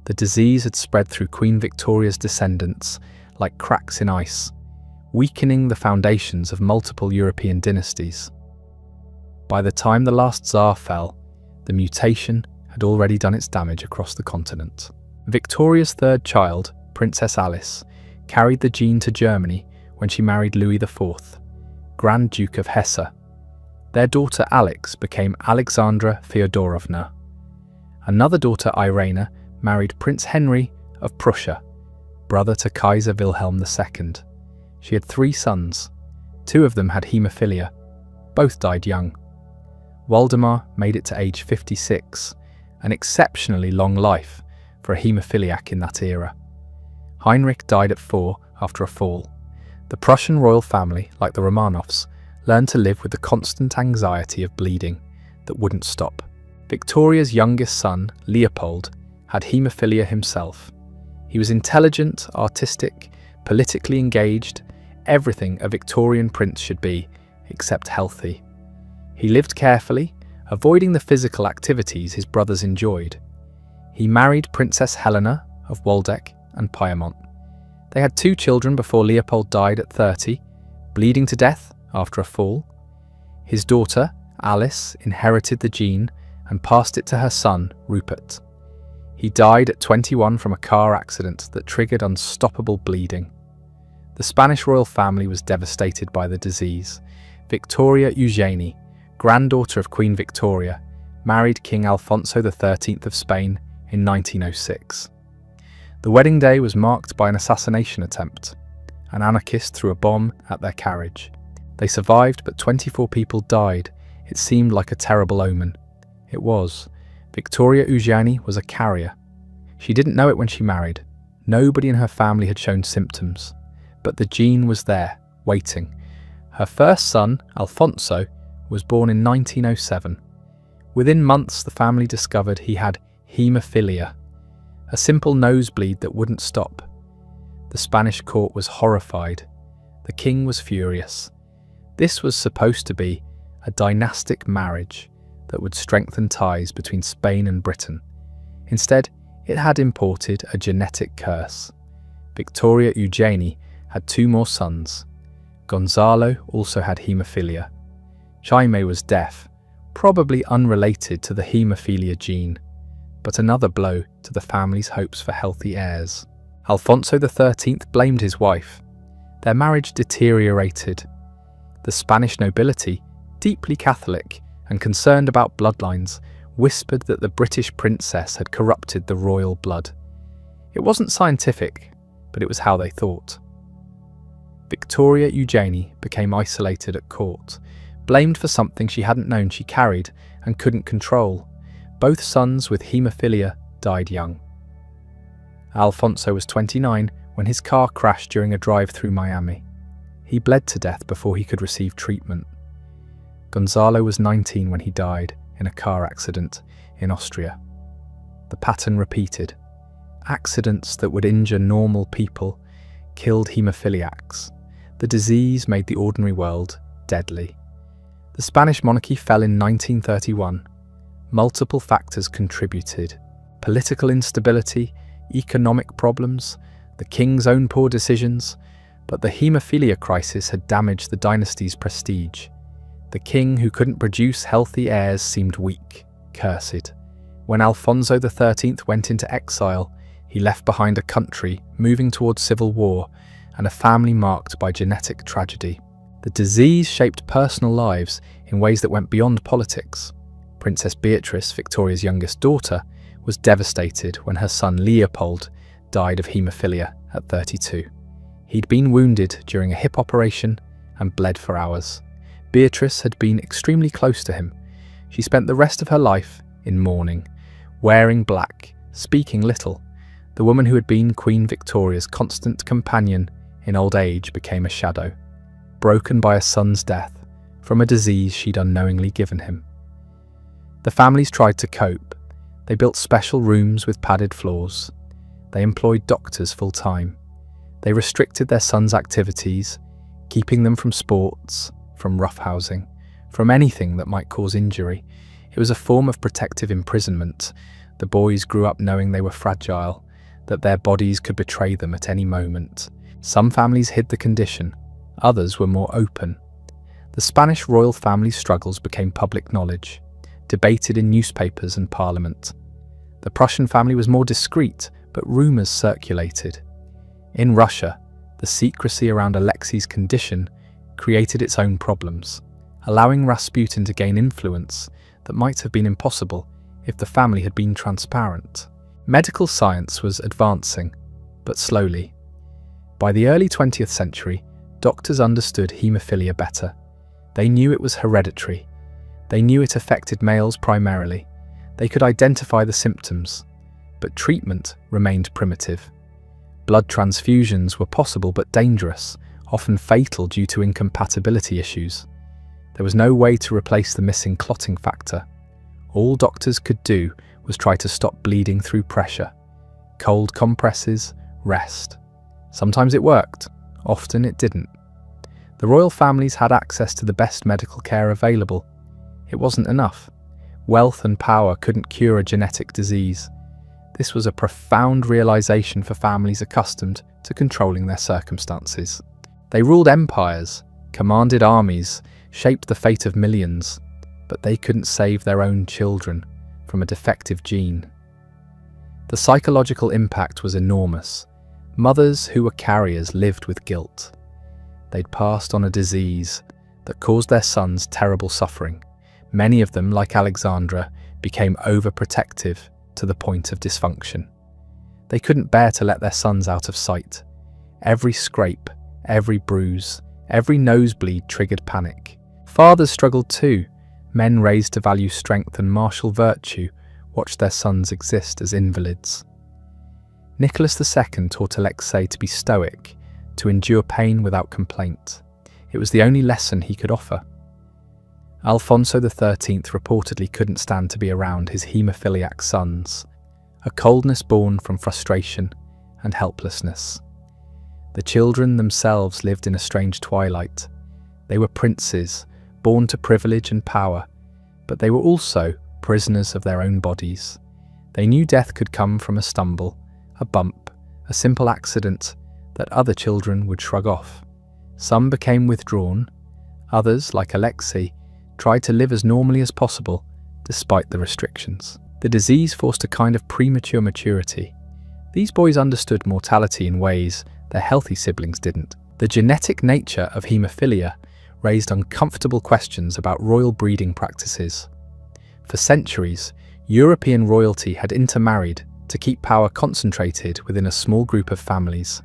The disease had spread through Queen Victoria's descendants like cracks in ice, weakening the foundations of multiple European dynasties. By the time the last Tsar fell, the mutation had already done its damage across the continent. Victoria's third child, Princess Alice, carried the gene to Germany when she married Louis IV, Grand Duke of Hesse. Their daughter Alex became Alexandra Feodorovna. Another daughter, Irena, married Prince Henry of Prussia, brother to Kaiser Wilhelm II. She had 3 sons. 2 of them had haemophilia. Both died young. Waldemar made it to age 56, an exceptionally long life for a haemophiliac in that era. Heinrich died at 4 after a fall. The Prussian royal family, like the Romanovs, learned to live with the constant anxiety of bleeding that wouldn't stop. Victoria's youngest son, Leopold, had haemophilia himself. He was intelligent, artistic, politically engaged, everything a Victorian prince should be, except healthy. He lived carefully, avoiding the physical activities his brothers enjoyed. He married Princess Helena of Waldeck and Piedmont. They had 2 children before Leopold died at 30, bleeding to death after a fall. His daughter, Alice, inherited the gene and passed it to her son, Rupert. He died at 21 from a car accident that triggered unstoppable bleeding. The Spanish royal family was devastated by the disease. Victoria Eugenie, granddaughter of Queen Victoria, married King Alfonso XIII of Spain in 1906. The wedding day was marked by an assassination attempt. An anarchist threw a bomb at their carriage. They survived, but 24 people died. It seemed like a terrible omen. It was. Victoria Eugenie was a carrier. She didn't know it when she married. Nobody in her family had shown symptoms. But the gene was there, waiting. Her first son, Alfonso, was born in 1907. Within months, the family discovered he had haemophilia, a simple nosebleed that wouldn't stop. The Spanish court was horrified. The king was furious. This was supposed to be a dynastic marriage that would strengthen ties between Spain and Britain. Instead, it had imported a genetic curse. Victoria Eugenie had 2 more sons. Gonzalo also had haemophilia. Jaime was deaf, probably unrelated to the haemophilia gene, but another blow to the family's hopes for healthy heirs. Alfonso XIII blamed his wife. Their marriage deteriorated. The Spanish nobility, deeply Catholic and concerned about bloodlines, whispered that the British princess had corrupted the royal blood. It wasn't scientific, but it was how they thought. Victoria Eugenie became isolated at court, blamed for something she hadn't known she carried and couldn't control. Both sons with haemophilia died young. Alfonso was 29 when his car crashed during a drive through Miami. He bled to death before he could receive treatment. Gonzalo was 19 when he died in a car accident in Austria. The pattern repeated. Accidents that would injure normal people killed haemophiliacs. The disease made the ordinary world deadly. The Spanish monarchy fell in 1931. Multiple factors contributed: political instability, economic problems, the king's own poor decisions, but the haemophilia crisis had damaged the dynasty's prestige. The king who couldn't produce healthy heirs seemed weak, cursed. When Alfonso XIII went into exile, he left behind a country moving towards civil war and a family marked by genetic tragedy. The disease shaped personal lives in ways that went beyond politics. Princess Beatrice, Victoria's youngest daughter, was devastated when her son Leopold died of haemophilia at 32. He'd been wounded during a hip operation and bled for hours. Beatrice had been extremely close to him. She spent the rest of her life in mourning, wearing black, speaking little. The woman who had been Queen Victoria's constant companion in old age became a shadow, broken by a son's death from a disease she'd unknowingly given him. The families tried to cope. They built special rooms with padded floors. They employed doctors full-time. They restricted their sons' activities, keeping them from sports, from roughhousing, from anything that might cause injury. It was a form of protective imprisonment. The boys grew up knowing they were fragile, that their bodies could betray them at any moment. Some families hid the condition, others were more open. The Spanish royal family's struggles became public knowledge, debated in newspapers and parliament. The Prussian family was more discreet, but rumours circulated. In Russia, the secrecy around Alexei's condition created its own problems, allowing Rasputin to gain influence that might have been impossible if the family had been transparent. Medical science was advancing, but slowly. By the early 20th century, doctors understood haemophilia better. They knew it was hereditary. They knew it affected males primarily. They could identify the symptoms, but treatment remained primitive. Blood transfusions were possible but dangerous, often fatal due to incompatibility issues. There was no way to replace the missing clotting factor. All doctors could do was try to stop bleeding through pressure. Cold compresses, rest. Sometimes it worked, often it didn't. The royal families had access to the best medical care available. It wasn't enough. Wealth and power couldn't cure a genetic disease. This was a profound realization for families accustomed to controlling their circumstances. They ruled empires, commanded armies, shaped the fate of millions, but they couldn't save their own children from a defective gene. The psychological impact was enormous. Mothers who were carriers lived with guilt. They'd passed on a disease that caused their sons terrible suffering. Many of them, like Alexandra, became overprotective to the point of dysfunction. They couldn't bear to let their sons out of sight. Every scrape, every bruise, every nosebleed triggered panic. Fathers struggled too. Men raised to value strength and martial virtue watched their sons exist as invalids. Nicholas II taught Alexei to be stoic, to endure pain without complaint. It was the only lesson he could offer. Alfonso XIII reportedly couldn't stand to be around his haemophiliac sons, a coldness born from frustration and helplessness. The children themselves lived in a strange twilight. They were princes, born to privilege and power, but they were also prisoners of their own bodies. They knew death could come from a stumble, a bump, a simple accident that other children would shrug off. Some became withdrawn. Others, like Alexei, tried to live as normally as possible, despite the restrictions. The disease forced a kind of premature maturity. These boys understood mortality in ways their healthy siblings didn't. The genetic nature of haemophilia raised uncomfortable questions about royal breeding practices. For centuries, European royalty had intermarried to keep power concentrated within a small group of families.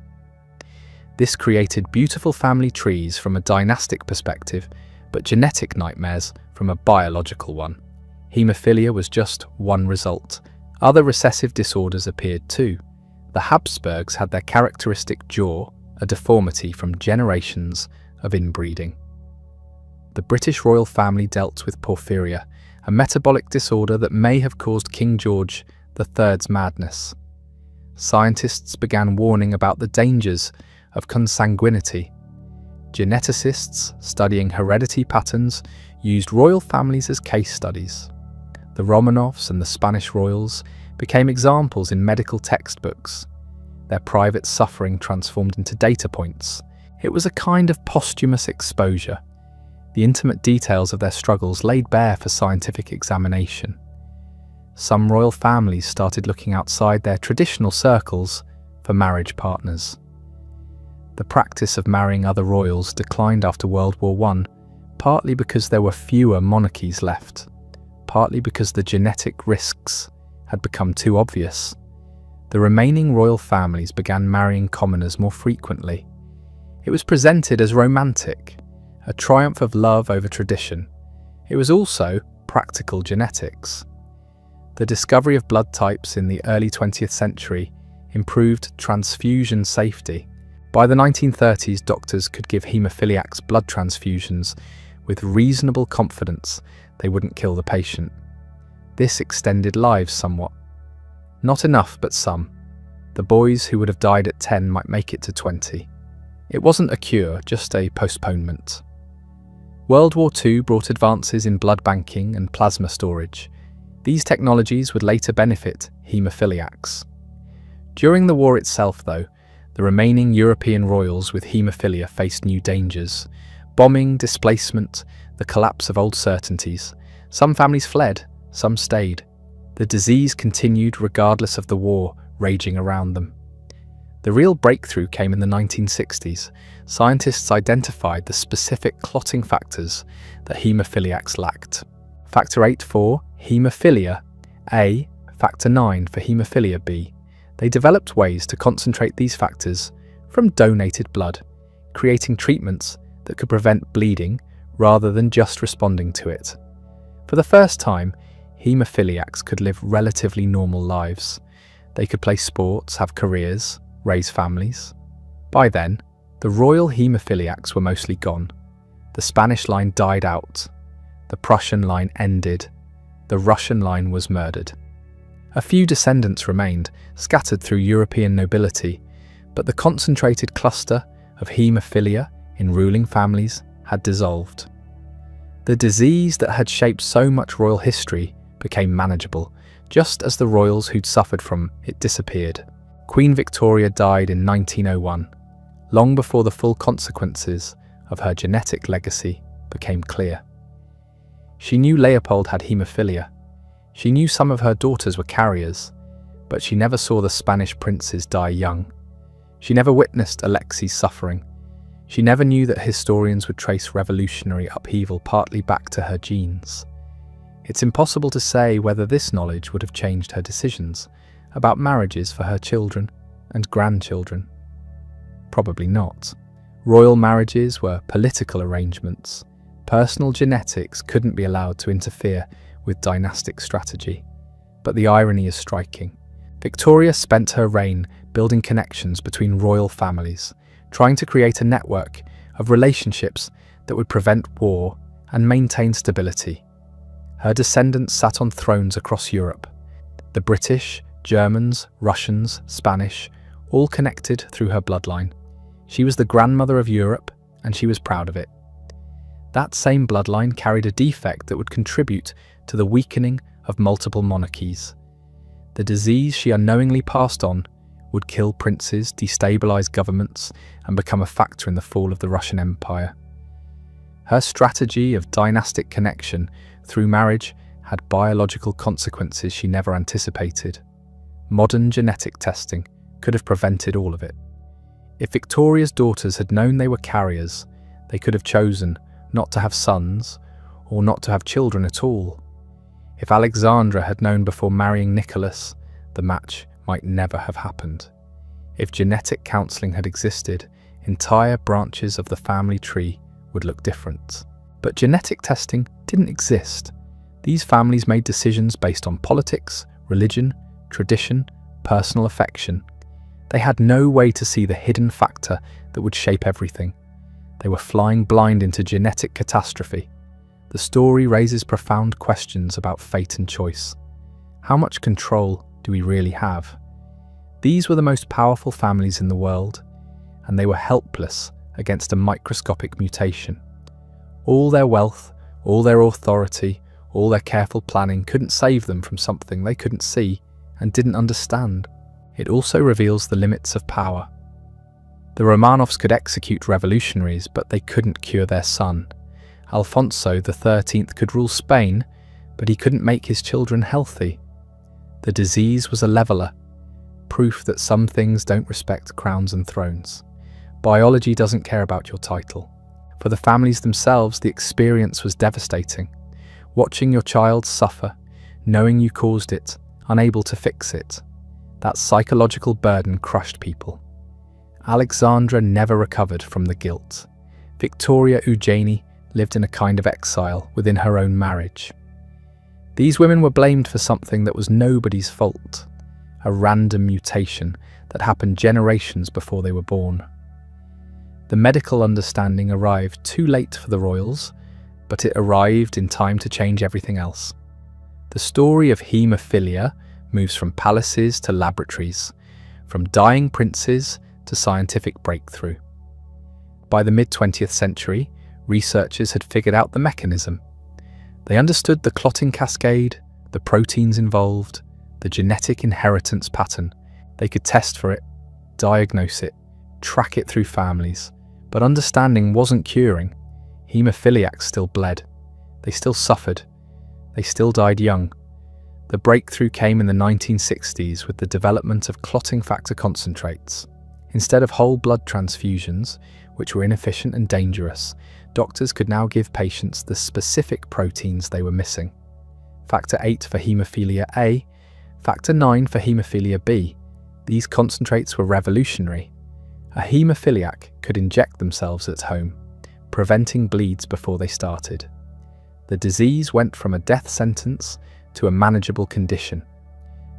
This created beautiful family trees from a dynastic perspective, but genetic nightmares from a biological one. Haemophilia was just one result. Other recessive disorders appeared too. The Habsburgs had their characteristic jaw, a deformity from generations of inbreeding. The British royal family dealt with porphyria, a metabolic disorder that may have caused King George III's madness. Scientists began warning about the dangers of consanguinity. Geneticists studying heredity patterns used royal families as case studies. The Romanovs and the Spanish royals became examples in medical textbooks. Their private suffering transformed into data points. It was a kind of posthumous exposure. The intimate details of their struggles laid bare for scientific examination. some royal families started looking outside their traditional circles for marriage partners. The practice of marrying other royals declined after World War I, partly because there were fewer monarchies left, partly because the genetic risks had become too obvious. The remaining royal families began marrying commoners more frequently. It was presented as romantic, a triumph of love over tradition. It was also practical genetics. The discovery of blood types in the early 20th century improved transfusion safety. By the 1930s, doctors could give haemophiliacs blood transfusions with reasonable confidence they wouldn't kill the patient. This extended lives somewhat. Not enough, but some. The boys who would have died at 10 might make it to 20. It wasn't a cure, just a postponement. World War II brought advances in blood banking and plasma storage. These technologies would later benefit haemophiliacs. During the war itself, though, the remaining European royals with haemophilia faced new dangers. Bombing, displacement, the collapse of old certainties. Some families fled, some stayed. The disease continued regardless of the war raging around them. The real breakthrough came in the 1960s. Scientists identified the specific clotting factors that haemophiliacs lacked. Factor 8 for haemophilia A, factor 9 for haemophilia B. They developed ways to concentrate these factors from donated blood, creating treatments that could prevent bleeding rather than just responding to it. For the first time, haemophiliacs could live relatively normal lives. They could play sports, have careers, raise families. By then, the royal haemophiliacs were mostly gone. The Spanish line died out. The Prussian line ended. The Russian line was murdered. A few descendants remained, scattered through European nobility, but the concentrated cluster of haemophilia in ruling families had dissolved. The disease that had shaped so much royal history became manageable, just as the royals who'd suffered from it disappeared. Queen Victoria died in 1901, long before the full consequences of her genetic legacy became clear. She knew Leopold had haemophilia. She knew some of her daughters were carriers, but she never saw the Spanish princes die young. She never witnessed Alexei's suffering. She never knew that historians would trace revolutionary upheaval partly back to her genes. It's impossible to say whether this knowledge would have changed her decisions about marriages for her children and grandchildren. Probably not. Royal marriages were political arrangements. Personal genetics couldn't be allowed to interfere with dynastic strategy. But the irony is striking. Victoria spent her reign building connections between royal families, trying to create a network of relationships that would prevent war and maintain stability. Her descendants sat on thrones across Europe. The British, Germans, Russians, Spanish, all connected through her bloodline. She was the grandmother of Europe, and she was proud of it. That same bloodline carried a defect that would contribute to the weakening of multiple monarchies. The disease she unknowingly passed on would kill princes, destabilize governments, and become a factor in the fall of the Russian Empire. Her strategy of dynastic connection through marriage had biological consequences she never anticipated. Modern genetic testing could have prevented all of it. If Victoria's daughters had known they were carriers, they could have chosen not to have sons or not to have children at all. If Alexandra had known before marrying Nicholas, the match might never have happened. If genetic counselling had existed, entire branches of the family tree would look different. But genetic testing didn't exist. These families made decisions based on politics, religion, tradition, personal affection. They had no way to see the hidden factor that would shape everything. They were flying blind into genetic catastrophe. The story raises profound questions about fate and choice. How much control do we really have? These were the most powerful families in the world, and they were helpless against a microscopic mutation. All their wealth, all their authority, all their careful planning couldn't save them from something they couldn't see and didn't understand. It also reveals the limits of power. The Romanovs could execute revolutionaries, but they couldn't cure their son. Alfonso XIII could rule Spain, but he couldn't make his children healthy. The disease was a leveler, proof that some things don't respect crowns and thrones. Biology doesn't care about your title. For the families themselves, the experience was devastating. Watching your child suffer, knowing you caused it, unable to fix it. That psychological burden crushed people. Alexandra never recovered from the guilt. Victoria Eugenie lived in a kind of exile within her own marriage. These women were blamed for something that was nobody's fault, a random mutation that happened generations before they were born. The medical understanding arrived too late for the royals, but it arrived in time to change everything else. The story of haemophilia moves from palaces to laboratories, from dying princes to scientific breakthrough. By the mid-20th century, researchers had figured out the mechanism. They understood the clotting cascade, the proteins involved, the genetic inheritance pattern. They could test for it, diagnose it, track it through families. But understanding wasn't curing. Haemophiliacs still bled. They still suffered. They still died young. The breakthrough came in the 1960s with the development of clotting factor concentrates. Instead of whole blood transfusions, which were inefficient and dangerous, doctors could now give patients the specific proteins they were missing. Factor 8 for haemophilia A, factor 9 for haemophilia B. These concentrates were revolutionary. A haemophiliac could inject themselves at home, preventing bleeds before they started. The disease went from a death sentence to a manageable condition.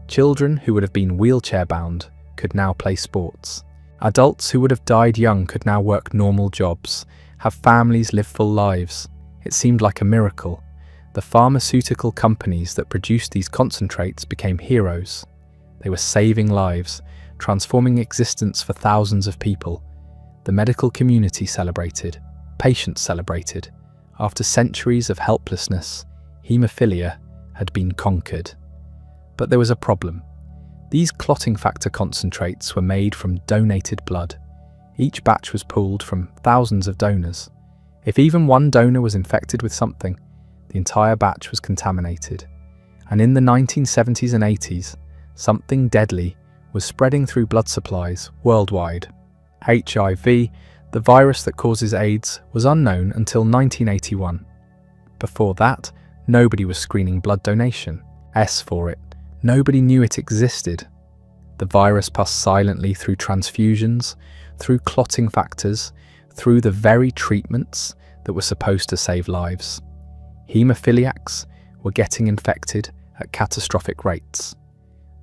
Children who would have been wheelchair-bound could now play sports. Adults who would have died young could now work normal jobs, have families live full lives. It seemed like a miracle. The pharmaceutical companies that produced these concentrates became heroes. They were saving lives, transforming existence for thousands of people. The medical community celebrated. Patients celebrated. After centuries of helplessness, haemophilia had been conquered. But there was a problem. These clotting factor concentrates were made from donated blood. Each batch was pooled from thousands of donors. If even one donor was infected with something, the entire batch was contaminated. And in the 1970s and 80s, something deadly was spreading through blood supplies worldwide. HIV, the virus that causes AIDS, was unknown until 1981. Before that, nobody was screening blood donation. For it. Nobody knew it existed. The virus passed silently through transfusions, through clotting factors, through the very treatments that were supposed to save lives. Haemophiliacs were getting infected at catastrophic rates.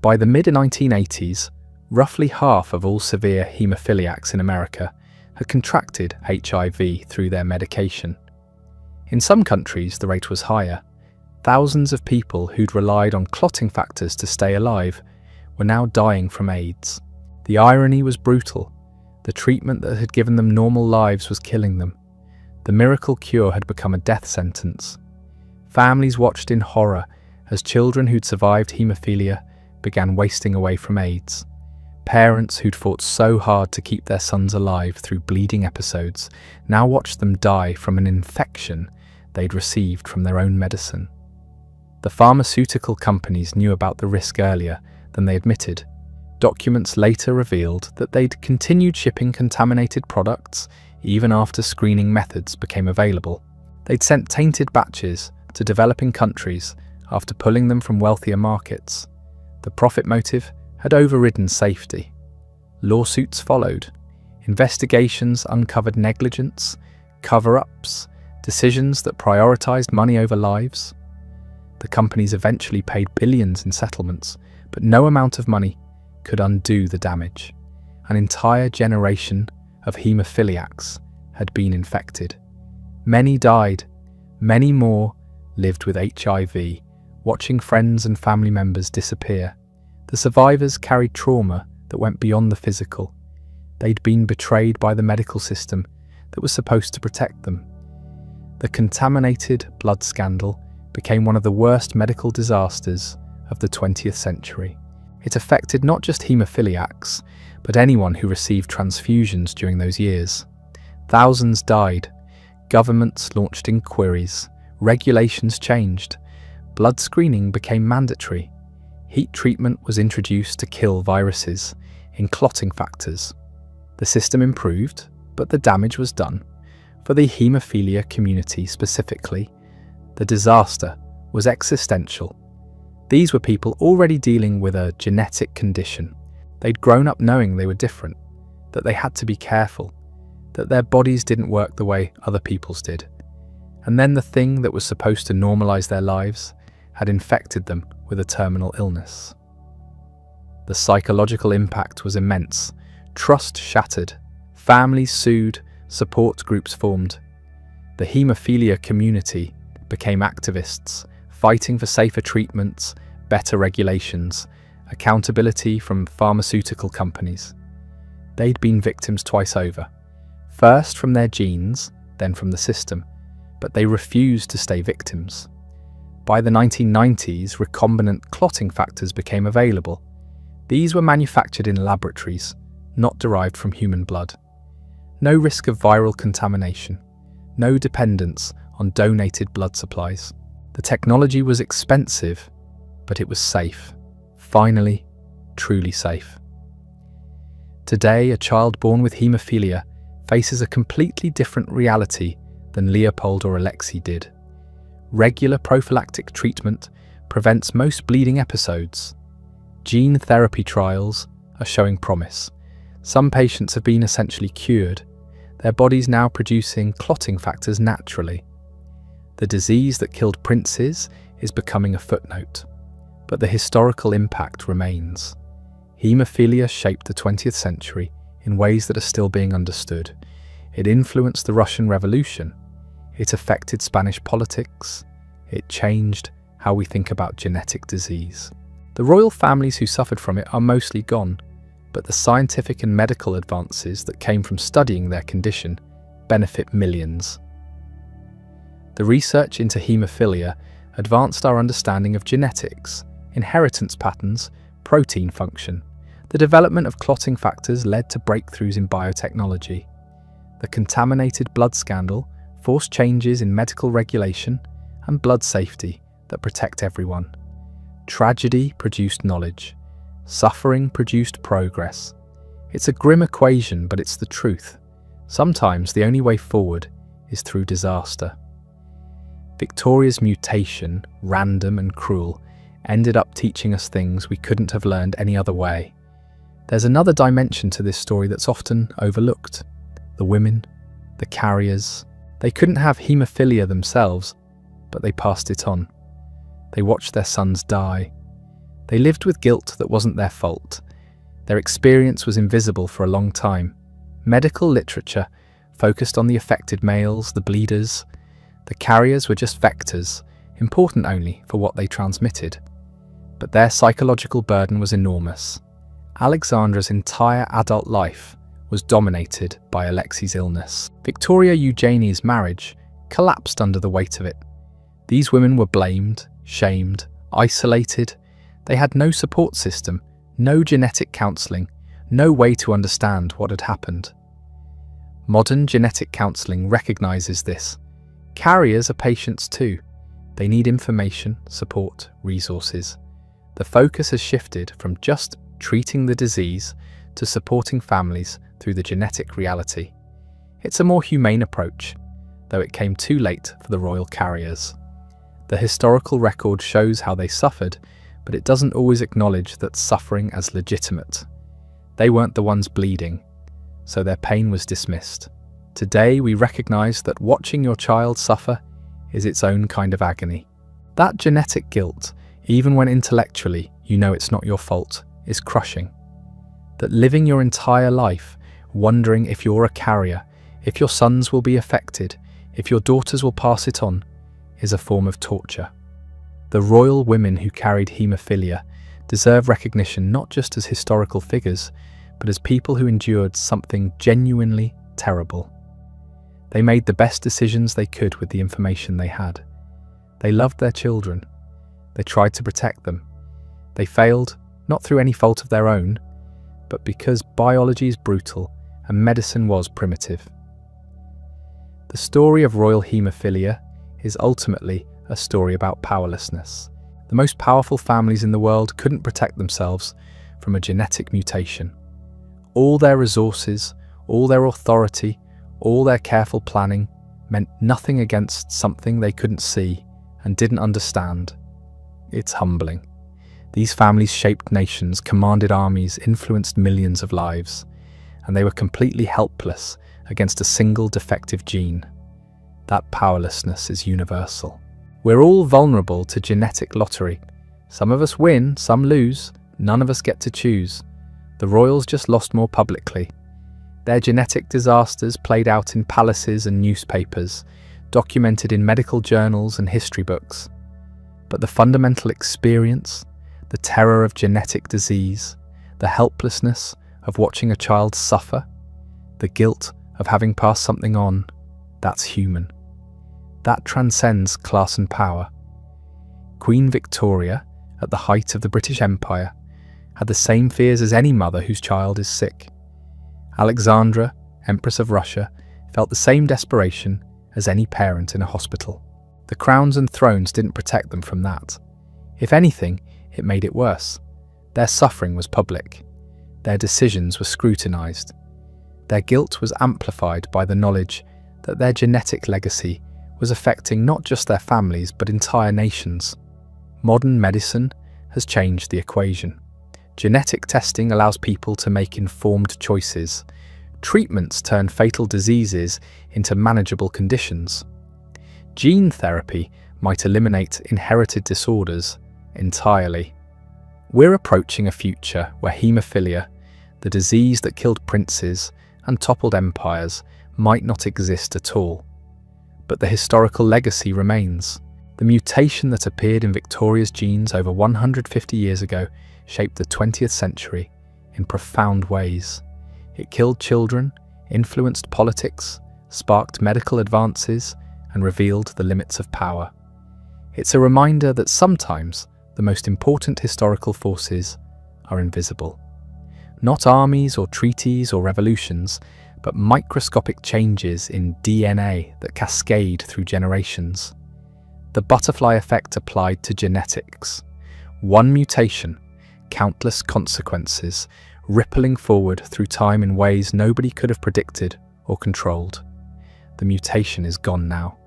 By the mid-1980s, roughly half of all severe haemophiliacs in America had contracted HIV through their medication. In some countries, the rate was higher. Thousands of people who'd relied on clotting factors to stay alive were now dying from AIDS. The irony was brutal. The treatment that had given them normal lives was killing them. The miracle cure had become a death sentence. Families watched in horror as children who'd survived haemophilia began wasting away from AIDS. Parents who'd fought so hard to keep their sons alive through bleeding episodes now watched them die from an infection they'd received from their own medicine. The pharmaceutical companies knew about the risk earlier than they admitted. Documents later revealed that they'd continued shipping contaminated products even after screening methods became available. They'd sent tainted batches to developing countries after pulling them from wealthier markets. The profit motive had overridden safety. Lawsuits followed. Investigations uncovered negligence, cover-ups, decisions that prioritized money over lives. The companies eventually paid billions in settlements, but no amount of money could undo the damage. An entire generation of haemophiliacs had been infected. Many died. Many more lived with HIV, watching friends and family members disappear. The survivors carried trauma that went beyond the physical. They'd been betrayed by the medical system that was supposed to protect them. The contaminated blood scandal became one of the worst medical disasters of the 20th century. It affected not just haemophiliacs, but anyone who received transfusions during those years. Thousands died. Governments launched inquiries. Regulations changed. Blood screening became mandatory. Heat treatment was introduced to kill viruses in clotting factors. The system improved, but the damage was done. For the haemophilia community specifically, the disaster was existential. These were people already dealing with a genetic condition. They'd grown up knowing they were different, that they had to be careful, that their bodies didn't work the way other people's did. And then the thing that was supposed to normalize their lives had infected them with a terminal illness. The psychological impact was immense. Trust shattered. Families sued, support groups formed. The haemophilia community became activists, fighting for safer treatments, better regulations, accountability from pharmaceutical companies. They'd been victims twice over. First from their genes, then from the system, but they refused to stay victims. By the 1990s, recombinant clotting factors became available. These were manufactured in laboratories, not derived from human blood. No risk of viral contamination, no dependence on donated blood supplies. The technology was expensive, but it was safe. Finally, truly safe. Today, a child born with haemophilia faces a completely different reality than Leopold or Alexei did. Regular prophylactic treatment prevents most bleeding episodes. Gene therapy trials are showing promise. Some patients have been essentially cured, their bodies now producing clotting factors naturally. The disease that killed princes is becoming a footnote, but the historical impact remains. Haemophilia shaped the 20th century in ways that are still being understood. It influenced the Russian Revolution. It affected Spanish politics. It changed how we think about genetic disease. The royal families who suffered from it are mostly gone, but the scientific and medical advances that came from studying their condition benefit millions. The research into haemophilia advanced our understanding of genetics, inheritance patterns, protein function. The development of clotting factors led to breakthroughs in biotechnology. The contaminated blood scandal forced changes in medical regulation and blood safety that protect everyone. Tragedy produced knowledge. Suffering produced progress. It's a grim equation, but it's the truth. Sometimes the only way forward is through disaster. Victoria's mutation, random and cruel, ended up teaching us things we couldn't have learned any other way. There's another dimension to this story that's often overlooked. The women, the carriers. They couldn't have haemophilia themselves, but they passed it on. They watched their sons die. They lived with guilt that wasn't their fault. Their experience was invisible for a long time. Medical literature focused on the affected males, the bleeders. The carriers were just vectors, important only for what they transmitted. But their psychological burden was enormous. Alexandra's entire adult life was dominated by Alexei's illness. Victoria Eugenia's marriage collapsed under the weight of it. These women were blamed, shamed, isolated. They had no support system, no genetic counselling, no way to understand what had happened. Modern genetic counselling recognises this. Carriers are patients too. They need information, support, resources. The focus has shifted from just treating the disease to supporting families through the genetic reality. It's a more humane approach, though it came too late for the royal carriers. The historical record shows how they suffered, but it doesn't always acknowledge that suffering as legitimate. They weren't the ones bleeding, so their pain was dismissed. Today we recognise that watching your child suffer is its own kind of agony. That genetic guilt, even when intellectually you know it's not your fault, is crushing. That living your entire life wondering if you're a carrier, if your sons will be affected, if your daughters will pass it on, is a form of torture. The royal women who carried haemophilia deserve recognition not just as historical figures, but as people who endured something genuinely terrible. They made the best decisions they could with the information they had. They loved their children. They tried to protect them. They failed, not through any fault of their own, but because biology is brutal and medicine was primitive. The story of royal haemophilia is ultimately a story about powerlessness. The most powerful families in the world couldn't protect themselves from a genetic mutation. All their resources, all their authority, all their careful planning meant nothing against something they couldn't see and didn't understand. It's humbling. These families shaped nations, commanded armies, influenced millions of lives, and they were completely helpless against a single defective gene. That powerlessness is universal. We're all vulnerable to genetic lottery. Some of us win, some lose, none of us get to choose. The royals just lost more publicly. Their genetic disasters played out in palaces and newspapers, documented in medical journals and history books. But the fundamental experience, the terror of genetic disease, the helplessness of watching a child suffer, the guilt of having passed something on, that's human. That transcends class and power. Queen Victoria, at the height of the British Empire, had the same fears as any mother whose child is sick. Alexandra, Empress of Russia, felt the same desperation as any parent in a hospital. The crowns and thrones didn't protect them from that. If anything, it made it worse. Their suffering was public. Their decisions were scrutinized. Their guilt was amplified by the knowledge that their genetic legacy was affecting not just their families but entire nations. Modern medicine has changed the equation. Genetic testing allows people to make informed choices. Treatments turn fatal diseases into manageable conditions. Gene therapy might eliminate inherited disorders entirely. We're approaching a future where haemophilia, the disease that killed princes and toppled empires, might not exist at all. But the historical legacy remains. The mutation that appeared in Victoria's genes over 150 years ago shaped the 20th century in profound ways. It killed children, influenced politics, sparked medical advances, and revealed the limits of power. It's a reminder that sometimes the most important historical forces are invisible. Not armies or treaties or revolutions, but microscopic changes in DNA that cascade through generations. The butterfly effect applied to genetics. One mutation, countless consequences, rippling forward through time in ways nobody could have predicted or controlled. The mutation is gone now.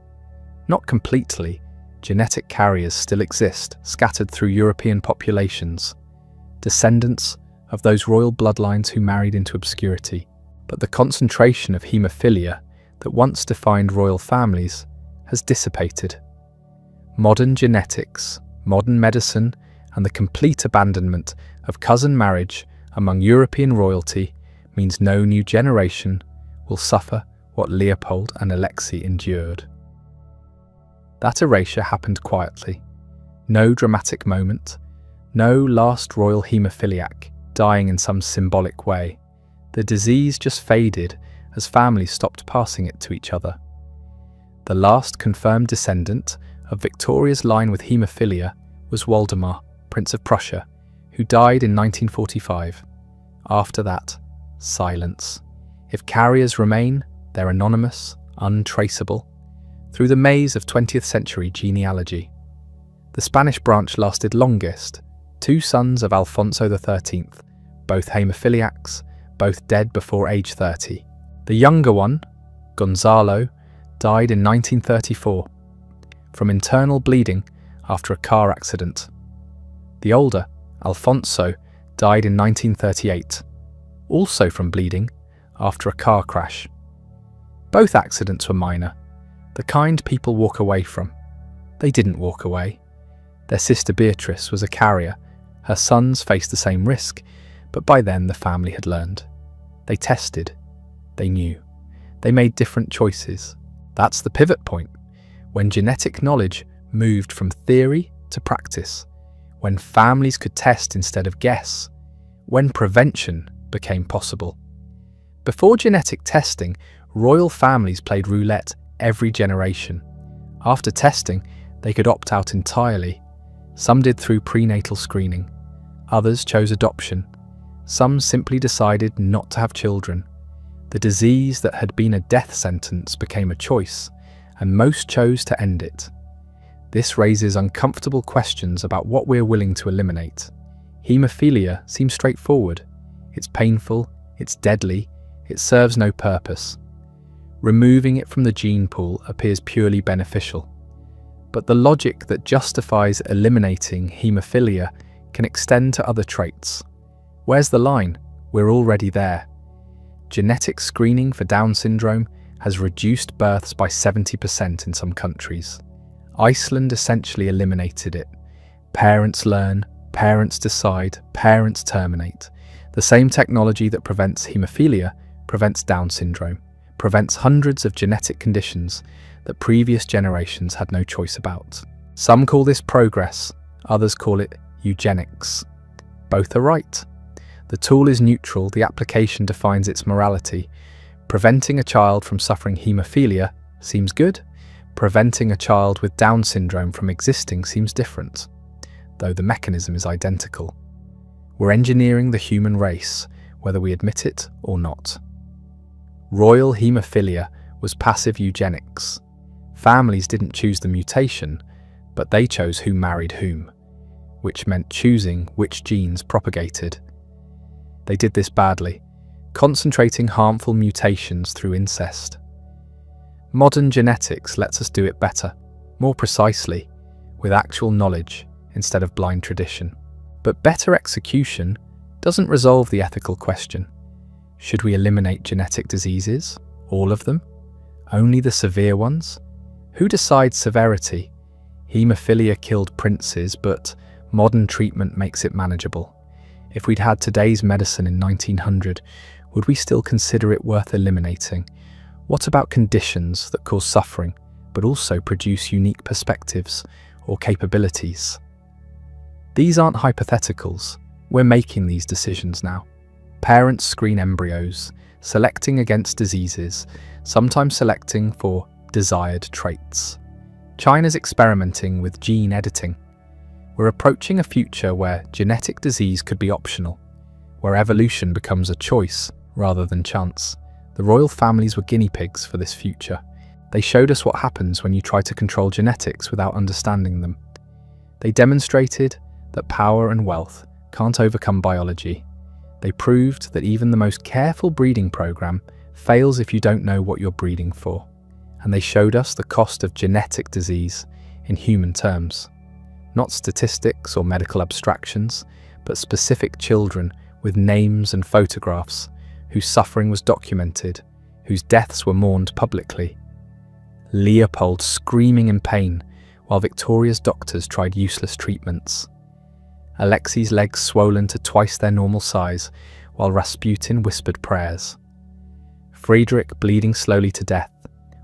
Not completely. Genetic carriers still exist, scattered through European populations, descendants of those royal bloodlines who married into obscurity. But the concentration of haemophilia that once defined royal families has dissipated. Modern genetics, modern medicine, and the complete abandonment of cousin marriage among European royalty means no new generation will suffer what Leopold and Alexei endured. That erasure happened quietly. No dramatic moment, no last royal haemophiliac dying in some symbolic way. The disease just faded as families stopped passing it to each other. The last confirmed descendant of Victoria's line with haemophilia was Waldemar, Prince of Prussia, who died in 1945. After that, silence. If carriers remain, they're anonymous, untraceable, through the maze of 20th century genealogy. The Spanish branch lasted longest, 2 sons of Alfonso XIII, both haemophiliacs, both dead before age 30. The younger one, Gonzalo, died in 1934 from internal bleeding after a car accident. The older, Alfonso, died in 1938, also from bleeding after a car crash. Both accidents were minor, the kind people walk away from. They didn't walk away. Their sister Beatrice was a carrier. Her sons faced the same risk, but by then the family had learned. They tested. They knew. They made different choices. That's the pivot point, when genetic knowledge moved from theory to practice, when families could test instead of guess, when prevention became possible. Before genetic testing, royal families played roulette every generation. After testing, they could opt out entirely. Some did through prenatal screening. Others chose adoption. Some simply decided not to have children. The disease that had been a death sentence became a choice, and most chose to end it. This raises uncomfortable questions about what we're willing to eliminate. Haemophilia seems straightforward. It's painful, it's deadly, it serves no purpose. Removing it from the gene pool appears purely beneficial. But the logic that justifies eliminating haemophilia can extend to other traits. Where's the line? We're already there. Genetic screening for Down syndrome has reduced births by 70% in some countries. Iceland essentially eliminated it. Parents learn, parents decide, parents terminate. The same technology that prevents haemophilia prevents Down syndrome, prevents hundreds of genetic conditions that previous generations had no choice about. Some call this progress, others call it eugenics. Both are right. The tool is neutral, the application defines its morality. Preventing a child from suffering haemophilia seems good. Preventing a child with Down syndrome from existing seems different, though the mechanism is identical. We're engineering the human race, whether we admit it or not. Royal haemophilia was passive eugenics. Families didn't choose the mutation, but they chose who married whom, which meant choosing which genes propagated. They did this badly, concentrating harmful mutations through incest. Modern genetics lets us do it better, more precisely, with actual knowledge instead of blind tradition. But better execution doesn't resolve the ethical question. Should we eliminate genetic diseases? All of them? Only the severe ones? Who decides severity? Haemophilia killed princes, but modern treatment makes it manageable. If we'd had today's medicine in 1900, would we still consider it worth eliminating? What about conditions that cause suffering, but also produce unique perspectives or capabilities? These aren't hypotheticals. We're making these decisions now. Parents screen embryos, selecting against diseases, sometimes selecting for desired traits. China's experimenting with gene editing. We're approaching a future where genetic disease could be optional, where evolution becomes a choice rather than chance. The royal families were guinea pigs for this future. They showed us what happens when you try to control genetics without understanding them. They demonstrated that power and wealth can't overcome biology. They proved that even the most careful breeding program fails if you don't know what you're breeding for. And they showed us the cost of genetic disease in human terms. Not statistics or medical abstractions, but specific children with names and photographs, whose suffering was documented, whose deaths were mourned publicly. Leopold screaming in pain, while Victoria's doctors tried useless treatments. Alexei's legs swollen to twice their normal size, while Rasputin whispered prayers. Friedrich bleeding slowly to death,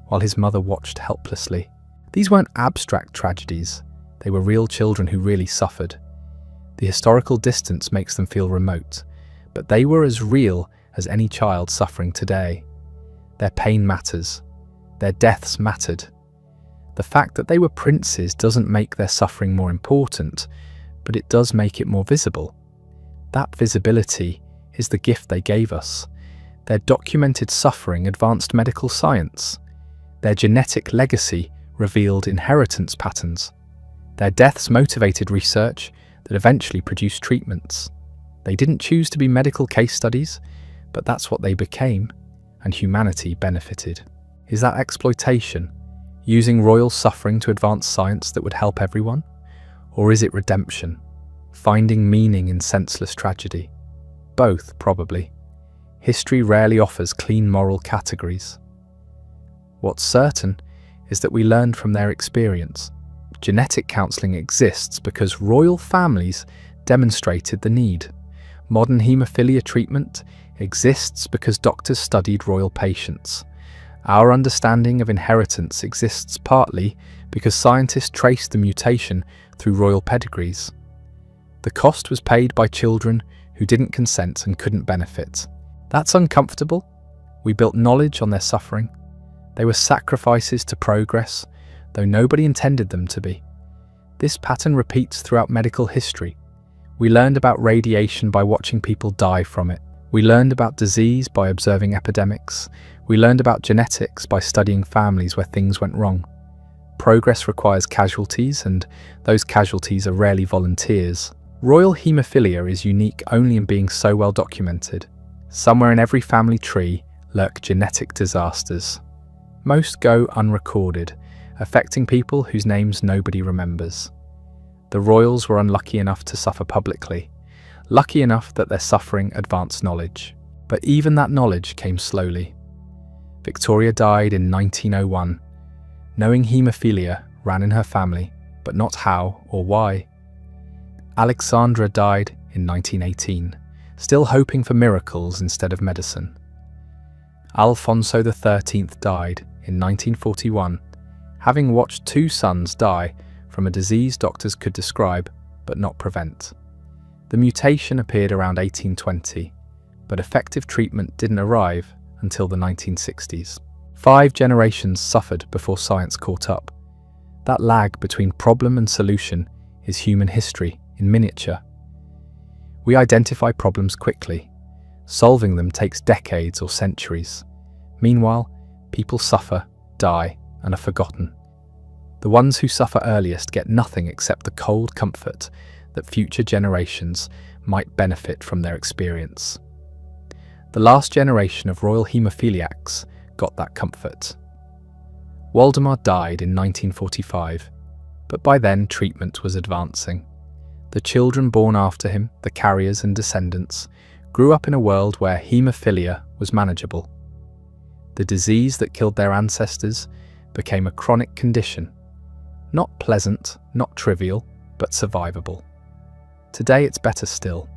while his mother watched helplessly. These weren't abstract tragedies, they were real children who really suffered. The historical distance makes them feel remote, but they were as real as any child suffering today. Their pain matters. Their deaths mattered. The fact that they were princes doesn't make their suffering more important, but it does make it more visible. That visibility is the gift they gave us. Their documented suffering advanced medical science. Their genetic legacy revealed inheritance patterns. Their deaths motivated research that eventually produced treatments. They didn't choose to be medical case studies, but that's what they became, and humanity benefited. Is that exploitation? Using royal suffering to advance science that would help everyone? Or is it redemption? Finding meaning in senseless tragedy? Both, probably. History rarely offers clean moral categories. What's certain is that we learned from their experience. Genetic counselling exists because royal families demonstrated the need. Modern haemophilia treatment exists because doctors studied royal patients. Our understanding of inheritance exists partly because scientists traced the mutation through royal pedigrees. The cost was paid by children who didn't consent and couldn't benefit. That's uncomfortable. We built knowledge on their suffering. They were sacrifices to progress, though nobody intended them to be. This pattern repeats throughout medical history. We learned about radiation by watching people die from it. We learned about disease by observing epidemics. We learned about genetics by studying families where things went wrong. progress requires casualties, and those casualties are rarely volunteers. Royal haemophilia is unique only in being so well documented. Somewhere in every family tree lurk genetic disasters. Most go unrecorded, affecting people whose names nobody remembers. The royals were unlucky enough to suffer publicly, lucky enough that their suffering advanced knowledge. But even that knowledge came slowly. Victoria died in 1901. Knowing haemophilia ran in her family, but not how or why. Alexandra died in 1918, still hoping for miracles instead of medicine. Alfonso XIII died in 1941, having watched two sons die from a disease doctors could describe but not prevent. The mutation appeared around 1820, but effective treatment didn't arrive until the 1960s. 5 generations suffered before science caught up. That lag between problem and solution is human history in miniature. We identify problems quickly. Solving them takes decades or centuries. Meanwhile, people suffer, die, and are forgotten. The ones who suffer earliest get nothing except the cold comfort that future generations might benefit from their experience. The last generation of royal haemophiliacs got that comfort. Waldemar died in 1945, but by then treatment was advancing. The children born after him, the carriers and descendants, grew up in a world where haemophilia was manageable. The disease that killed their ancestors became a chronic condition. Not pleasant, not trivial, but survivable. Today it's better still.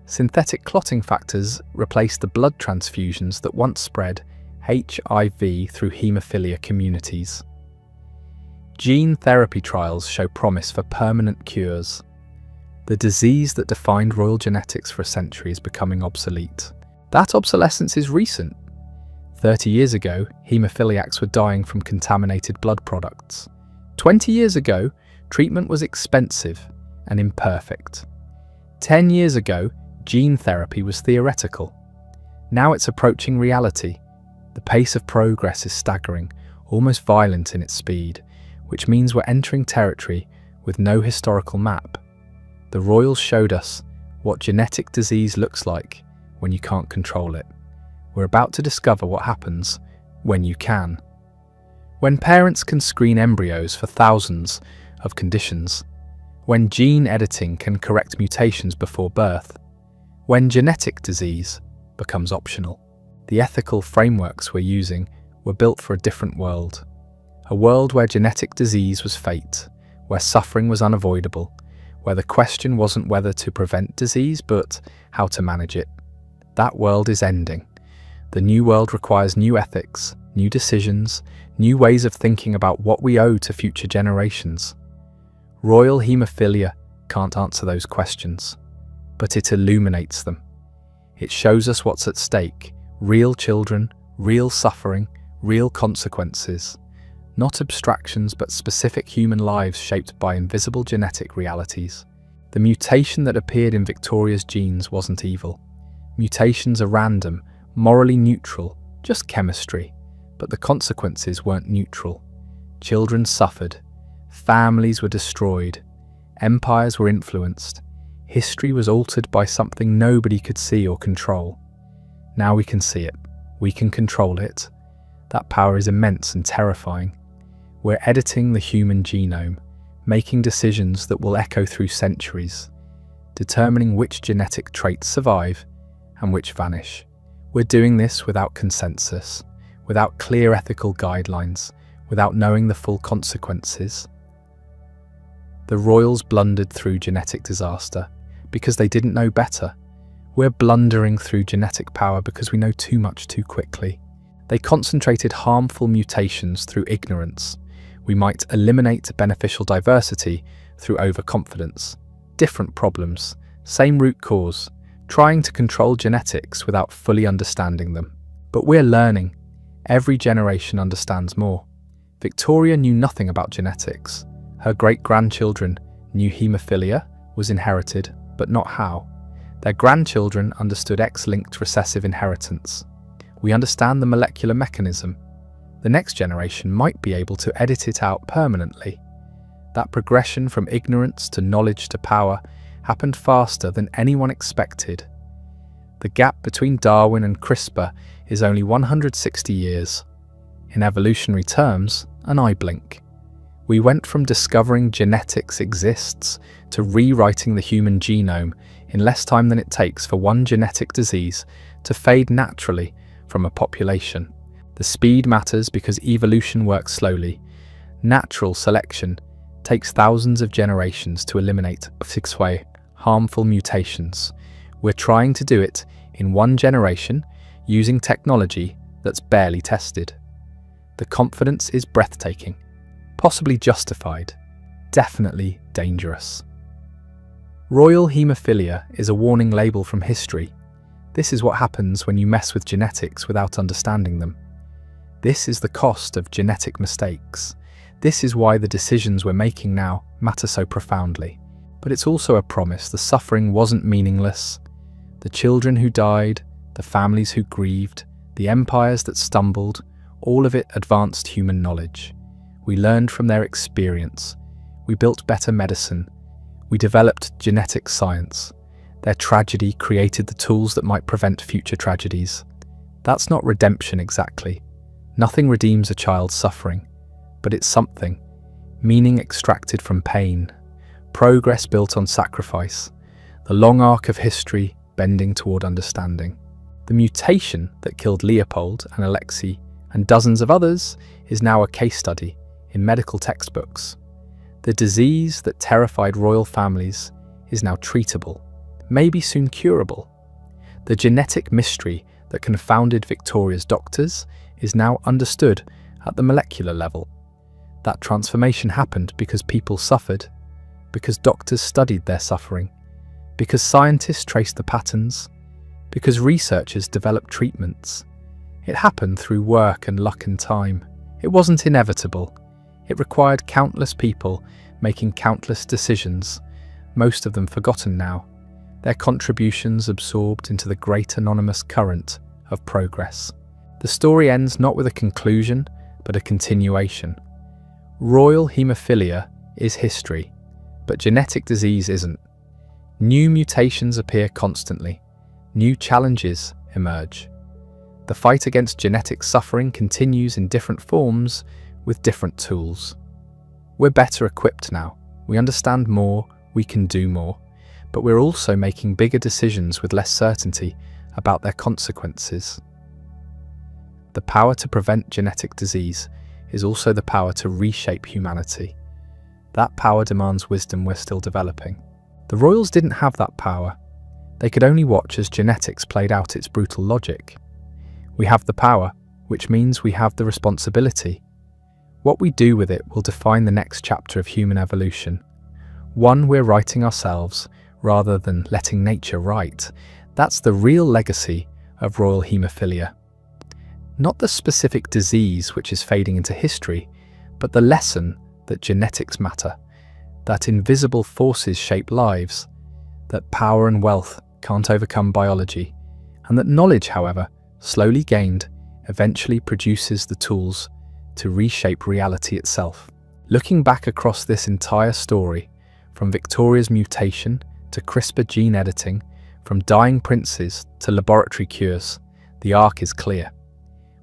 Synthetic clotting factors replace the blood transfusions that once spread HIV through haemophilia communities. Gene therapy trials show promise for permanent cures. The disease that defined royal genetics for a century is becoming obsolete. That obsolescence is recent. 30 years ago, haemophiliacs were dying from contaminated blood products. 20 years ago, treatment was expensive and imperfect. 10 years ago, gene therapy was theoretical. Now it's approaching reality. The pace of progress is staggering, almost violent in its speed, which means we're entering territory with no historical map. The royals showed us what genetic disease looks like when you can't control it. We're about to discover what happens when you can. When parents can screen embryos for thousands of conditions, when gene editing can correct mutations before birth, when genetic disease becomes optional. The ethical frameworks we're using were built for a different world. A world where genetic disease was fate, where suffering was unavoidable, where the question wasn't whether to prevent disease, but how to manage it. That world is ending. The new world requires new ethics, new decisions, new ways of thinking about what we owe to future generations. Royal haemophilia can't answer those questions, but it illuminates them. It shows us what's at stake: real children, real suffering, real consequences. Not abstractions, but specific human lives shaped by invisible genetic realities. The mutation that appeared in Victoria's genes wasn't evil. Mutations are random, morally neutral, just chemistry. But the consequences weren't neutral. Children suffered. Families were destroyed. Empires were influenced. History was altered by something nobody could see or control. Now we can see it. We can control it. That power is immense and terrifying. We're editing the human genome, making decisions that will echo through centuries, determining which genetic traits survive and which vanish. We're doing this without consensus, without clear ethical guidelines, without knowing the full consequences. The royals blundered through genetic disaster because they didn't know better. We're blundering through genetic power because we know too much too quickly. They concentrated harmful mutations through ignorance. We might eliminate beneficial diversity through overconfidence. Different problems, same root cause, trying to control genetics without fully understanding them. But we're learning. Every generation understands more. Victoria knew nothing about genetics. Her great-grandchildren knew haemophilia was inherited, but not how. Their grandchildren understood X-linked recessive inheritance. We understand the molecular mechanism. The next generation might be able to edit it out permanently. That progression from ignorance to knowledge to power happened faster than anyone expected. The gap between Darwin and CRISPR is only 160 years. In evolutionary terms, an eye blink. We went from discovering genetics exists to rewriting the human genome in less time than it takes for one genetic disease to fade naturally from a population. The speed matters because evolution works slowly. Natural selection takes thousands of generations to eliminate harmful mutations. We're trying to do it in one generation using technology that's barely tested. The confidence is breathtaking, possibly justified, definitely dangerous. Royal haemophilia is a warning label from history. This is what happens when you mess with genetics without understanding them. This is the cost of genetic mistakes. This is why the decisions we're making now matter so profoundly. But it's also a promise the suffering wasn't meaningless. The children who died, the families who grieved, the empires that stumbled, all of it advanced human knowledge. We learned from their experience. We built better medicine. We developed genetic science. Their tragedy created the tools that might prevent future tragedies. That's not redemption exactly. Nothing redeems a child's suffering, but it's something. Meaning extracted from pain. Progress built on sacrifice. The long arc of history bending toward understanding. The mutation that killed Leopold and Alexei and dozens of others is now a case study in medical textbooks. The disease that terrified royal families is now treatable, maybe soon curable. The genetic mystery that confounded Victoria's doctors is now understood at the molecular level. That transformation happened because people suffered, because doctors studied their suffering, because scientists traced the patterns, because researchers developed treatments. It happened through work and luck and time. It wasn't inevitable. It required countless people making countless decisions, most of them forgotten now, their contributions absorbed into the great anonymous current of progress. The story ends not with a conclusion, but a continuation. Royal haemophilia is history, but genetic disease isn't. New mutations appear constantly. New challenges emerge. The fight against genetic suffering continues in different forms with different tools. We're better equipped now. We understand more, we can do more, but we're also making bigger decisions with less certainty about their consequences. The power to prevent genetic disease is also the power to reshape humanity. That power demands wisdom we're still developing. The royals didn't have that power. They could only watch as genetics played out its brutal logic. We have the power, which means we have the responsibility. What we do with it will define the next chapter of human evolution. One we're writing ourselves, rather than letting nature write. That's the real legacy of royal haemophilia. Not the specific disease which is fading into history, but the lesson that genetics matter, that invisible forces shape lives, that power and wealth can't overcome biology, and that knowledge, however, slowly gained, eventually produces the tools to reshape reality itself. Looking back across this entire story, from Victoria's mutation to CRISPR gene editing, from dying princes to laboratory cures, the arc is clear.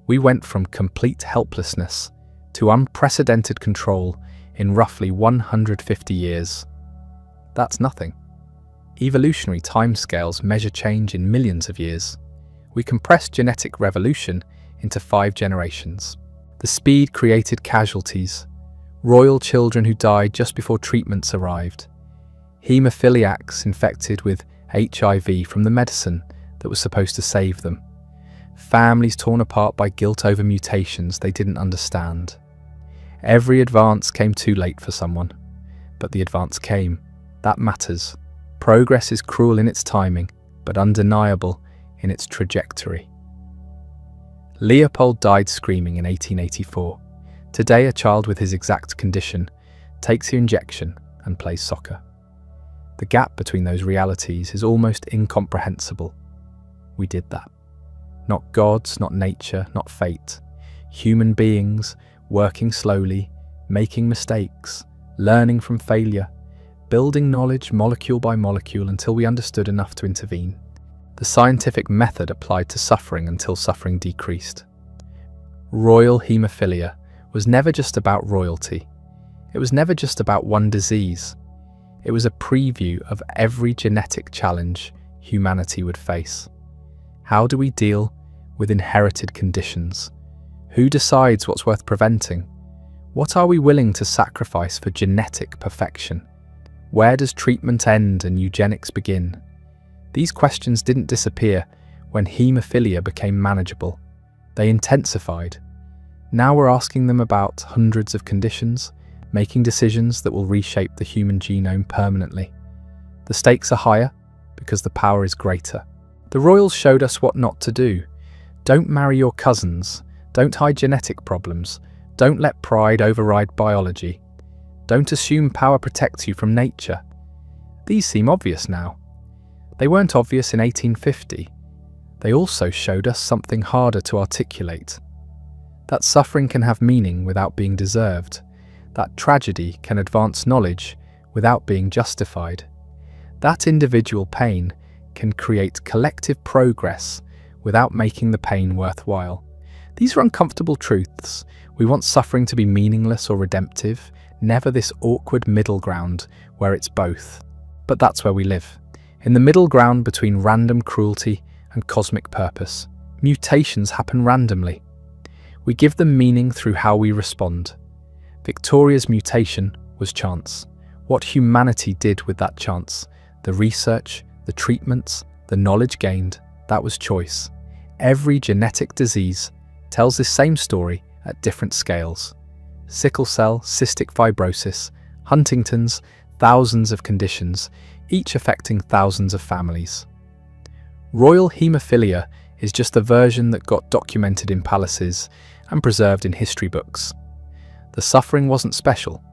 We went from complete helplessness to unprecedented control in roughly 150 years. That's nothing. Evolutionary timescales measure change in millions of years. We compressed genetic revolution into 5 generations. The speed created casualties, royal children who died just before treatments arrived, haemophiliacs infected with HIV from the medicine that was supposed to save them, families torn apart by guilt over mutations they didn't understand. Every advance came too late for someone, but the advance came. That matters. Progress is cruel in its timing, but undeniable in its trajectory. Leopold died screaming in 1884. Today, a child with his exact condition takes the injection and plays soccer. The gap between those realities is almost incomprehensible. We did that. Not gods, not nature, not fate. human beings working slowly, making mistakes, learning from failure, building knowledge molecule by molecule until we understood enough to intervene. The scientific method applied to suffering until suffering decreased. Royal haemophilia was never just about royalty. It was never just about one disease. It was a preview of every genetic challenge humanity would face. How do we deal with inherited conditions? Who decides what's worth preventing? What are we willing to sacrifice for genetic perfection? Where does treatment end and eugenics begin? These questions didn't disappear when haemophilia became manageable. They intensified. Now we're asking them about hundreds of conditions, making decisions that will reshape the human genome permanently. The stakes are higher because the power is greater. The royals showed us what not to do. Don't marry your cousins. Don't hide genetic problems. Don't let pride override biology. Don't assume power protects you from nature. These seem obvious now. They weren't obvious in 1850. They also showed us something harder to articulate. That suffering can have meaning without being deserved. That tragedy can advance knowledge without being justified. That individual pain can create collective progress without making the pain worthwhile. These are uncomfortable truths. We want suffering to be meaningless or redemptive, never this awkward middle ground where it's both. But that's where we live. In the middle ground between random cruelty and cosmic purpose. Mutations happen randomly. We give them meaning through how we respond. Victoria's mutation was chance. What humanity did with that chance, the research, the treatments, the knowledge gained, that was choice. Every genetic disease tells this same story at different scales. Sickle cell, cystic fibrosis, Huntington's, thousands of conditions, each affecting thousands of families. Royal haemophilia is just a version that got documented in palaces and preserved in history books. The suffering wasn't special.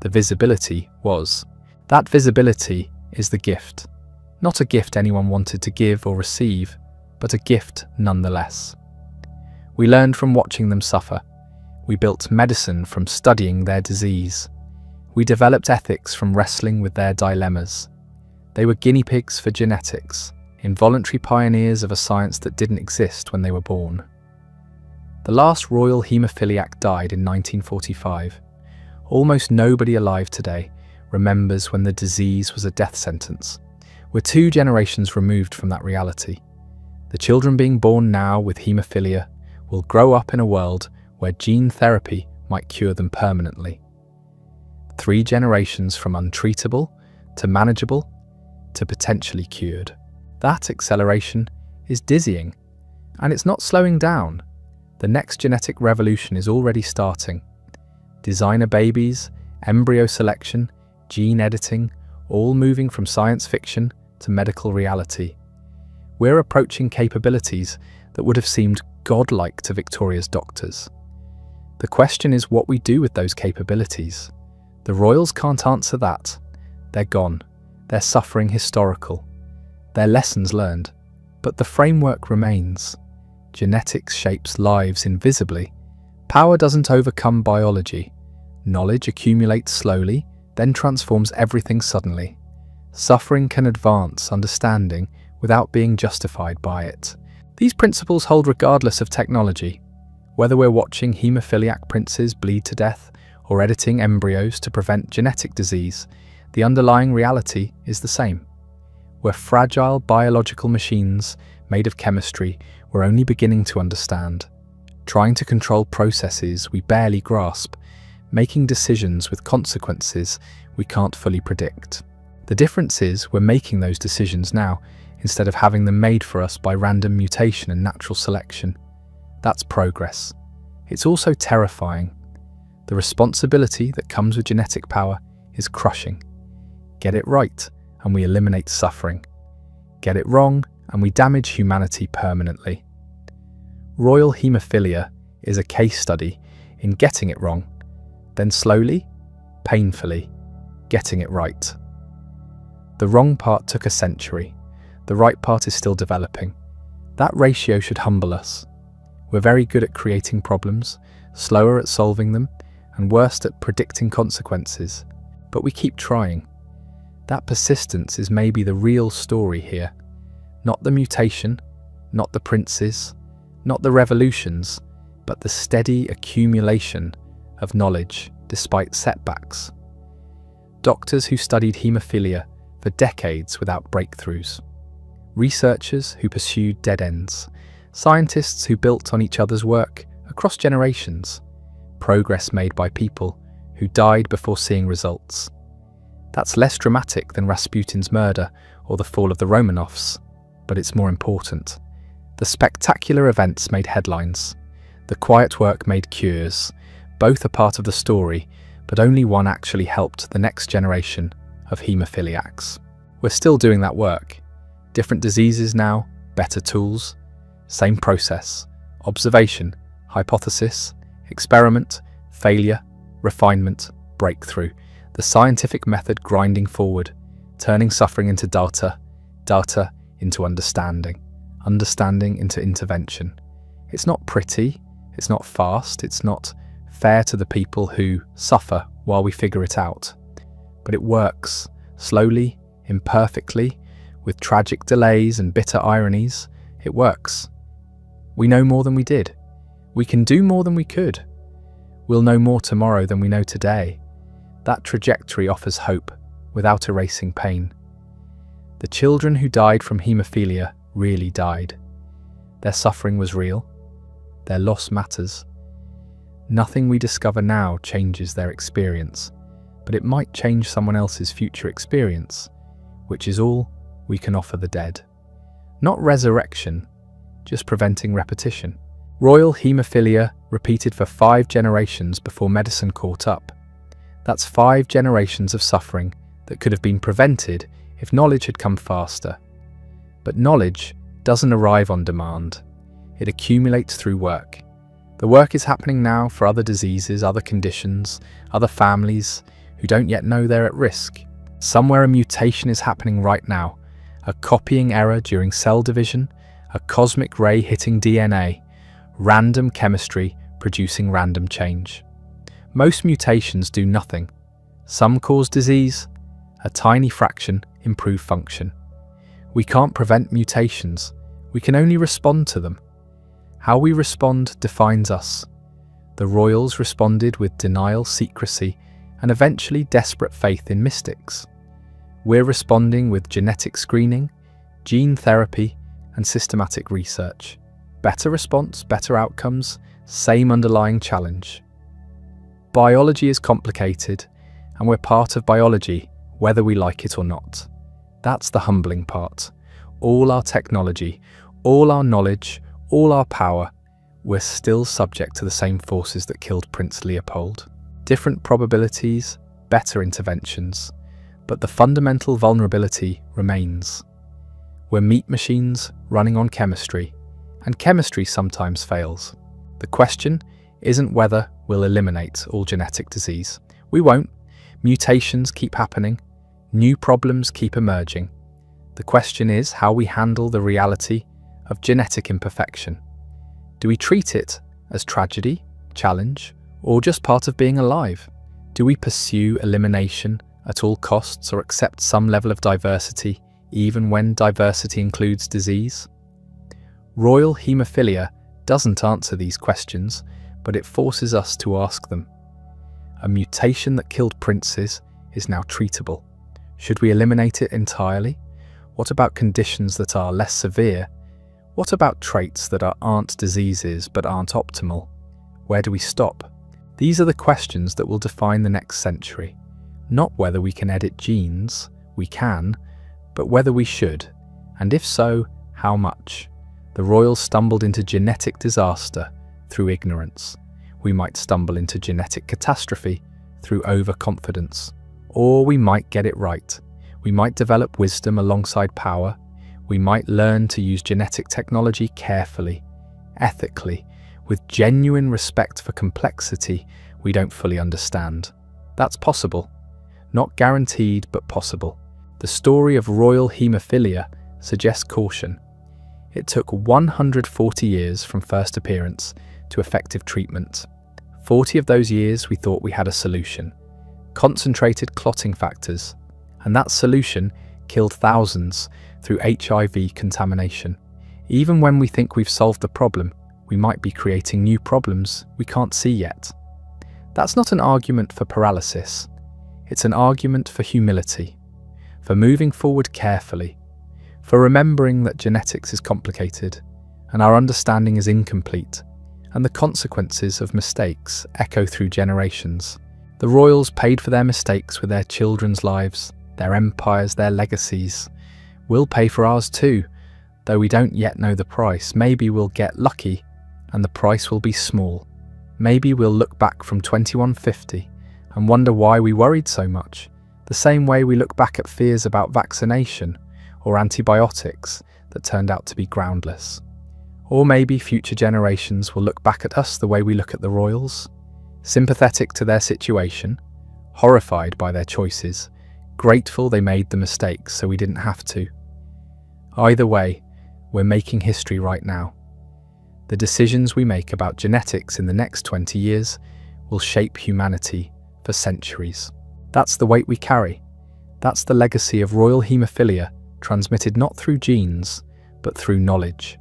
The visibility was. That visibility is the gift. Not a gift anyone wanted to give or receive, but a gift nonetheless. We learned from watching them suffer. We built medicine from studying their disease. We developed ethics from wrestling with their dilemmas. They were guinea pigs for genetics, involuntary pioneers of a science that didn't exist when they were born. The last royal haemophiliac died in 1945. Almost nobody alive today remembers when the disease was a death sentence. We're 2 generations removed from that reality. The children being born now with haemophilia will grow up in a world where gene therapy might cure them permanently. 3 generations from untreatable to manageable to potentially cured. That acceleration is dizzying, and it's not slowing down. The next genetic revolution is already starting. Designer babies, embryo selection, gene editing, all moving from science fiction to medical reality. We're approaching capabilities that would have seemed godlike to Victoria's doctors. The question is what we do with those capabilities. The royals can't answer that. They're gone. Their suffering historical. Their lessons learned. But the framework remains. Genetics shapes lives invisibly. Power doesn't overcome biology. Knowledge accumulates slowly, then transforms everything suddenly. Suffering can advance understanding without being justified by it. These principles hold regardless of technology. Whether we're watching haemophiliac princes bleed to death or editing embryos to prevent genetic disease, the underlying reality is the same. We're fragile biological machines made of chemistry we're only beginning to understand, trying to control processes we barely grasp, making decisions with consequences we can't fully predict. The difference is we're making those decisions now instead of having them made for us by random mutation and natural selection. That's progress. It's also terrifying. The responsibility that comes with genetic power is crushing. Get it right, and we eliminate suffering. Get it wrong, and we damage humanity permanently. Royal haemophilia is a case study in getting it wrong, then slowly, painfully, getting it right. The wrong part took a century. The right part is still developing. That ratio should humble us. We're very good at creating problems, slower at solving them, and worst at predicting consequences. But we keep trying. That persistence is maybe the real story here. Not the mutation, not the princes, not the revolutions, but the steady accumulation of knowledge despite setbacks. Doctors who studied haemophilia for decades without breakthroughs. Researchers who pursued dead ends. Scientists who built on each other's work across generations. Progress made by people who died before seeing results. That's less dramatic than Rasputin's murder or the fall of the Romanovs, but it's more important. The spectacular events made headlines. The quiet work made cures. Both are part of the story, but only one actually helped the next generation of haemophiliacs. We're still doing that work. Different diseases now, better tools, same process, observation, hypothesis, experiment, failure, refinement, breakthrough. The scientific method grinding forward, turning suffering into data, data into understanding, understanding into intervention. It's not pretty, it's not fast, it's not fair to the people who suffer while we figure it out. But it works, slowly, imperfectly, with tragic delays and bitter ironies. It works. We know more than we did. We can do more than we could. We'll know more tomorrow than we know today. That trajectory offers hope without erasing pain. The children who died from haemophilia really died. Their suffering was real. Their loss matters. Nothing we discover now changes their experience, but it might change someone else's future experience, which is all we can offer the dead. Not resurrection, just preventing repetition. Royal haemophilia repeated for 5 generations before medicine caught up. That's 5 generations of suffering that could have been prevented if knowledge had come faster. But knowledge doesn't arrive on demand. It accumulates through work. The work is happening now for other diseases, other conditions, other families who don't yet know they're at risk. Somewhere a mutation is happening right now, a copying error during cell division, a cosmic ray hitting DNA, random chemistry producing random change. Most mutations do nothing. Some cause disease, a tiny fraction improve function. We can't prevent mutations, we can only respond to them. How we respond defines us. The royals responded with denial, secrecy, and eventually desperate faith in mystics. We're responding with genetic screening, gene therapy, and systematic research. Better response, better outcomes, same underlying challenge. Biology is complicated, and we're part of biology, whether we like it or not. That's the humbling part. All our technology, all our knowledge, all our power, we're still subject to the same forces that killed Prince Leopold. Different probabilities, better interventions, but the fundamental vulnerability remains. We're meat machines running on chemistry, and chemistry sometimes fails. The question isn't whether we'll eliminate all genetic disease. We won't. Mutations keep happening. New problems keep emerging. The question is how we handle the reality of genetic imperfection. Do we treat it as tragedy, challenge, or just part of being alive? Do we pursue elimination at all costs or accept some level of diversity, even when diversity includes disease? Royal haemophilia doesn't answer these questions, but it forces us to ask them. A mutation that killed princes is now treatable. Should we eliminate it entirely? What about conditions that are less severe? What about traits that aren't diseases but aren't optimal? Where do we stop? These are the questions that will define the next century. Not whether we can edit genes, we can, but whether we should, and if so, how much. The royals stumbled into genetic disaster through ignorance. We might stumble into genetic catastrophe through overconfidence. Or we might get it right. We might develop wisdom alongside power. We might learn to use genetic technology carefully, ethically, with genuine respect for complexity we don't fully understand. That's possible. Not guaranteed, but possible. The story of royal haemophilia suggests caution. It took 140 years from first appearance to effective treatment. 40 of those years we thought we had a solution. Concentrated clotting factors. And that solution killed thousands through HIV contamination. Even when we think we've solved the problem, we might be creating new problems we can't see yet. That's not an argument for paralysis. It's an argument for humility, for moving forward carefully, for remembering that genetics is complicated and our understanding is incomplete, and the consequences of mistakes echo through generations. The royals paid for their mistakes with their children's lives, their empires, their legacies. We'll pay for ours too, though we don't yet know the price. Maybe we'll get lucky and the price will be small. Maybe we'll look back from 2150 and wonder why we worried so much, the same way we look back at fears about vaccination or antibiotics that turned out to be groundless. Or maybe future generations will look back at us the way we look at the royals, sympathetic to their situation, horrified by their choices, grateful they made the mistakes so we didn't have to. Either way, we're making history right now. The decisions we make about genetics in the next 20 years will shape humanity for centuries. That's the weight we carry. That's the legacy of royal haemophilia, transmitted not through genes, but through knowledge.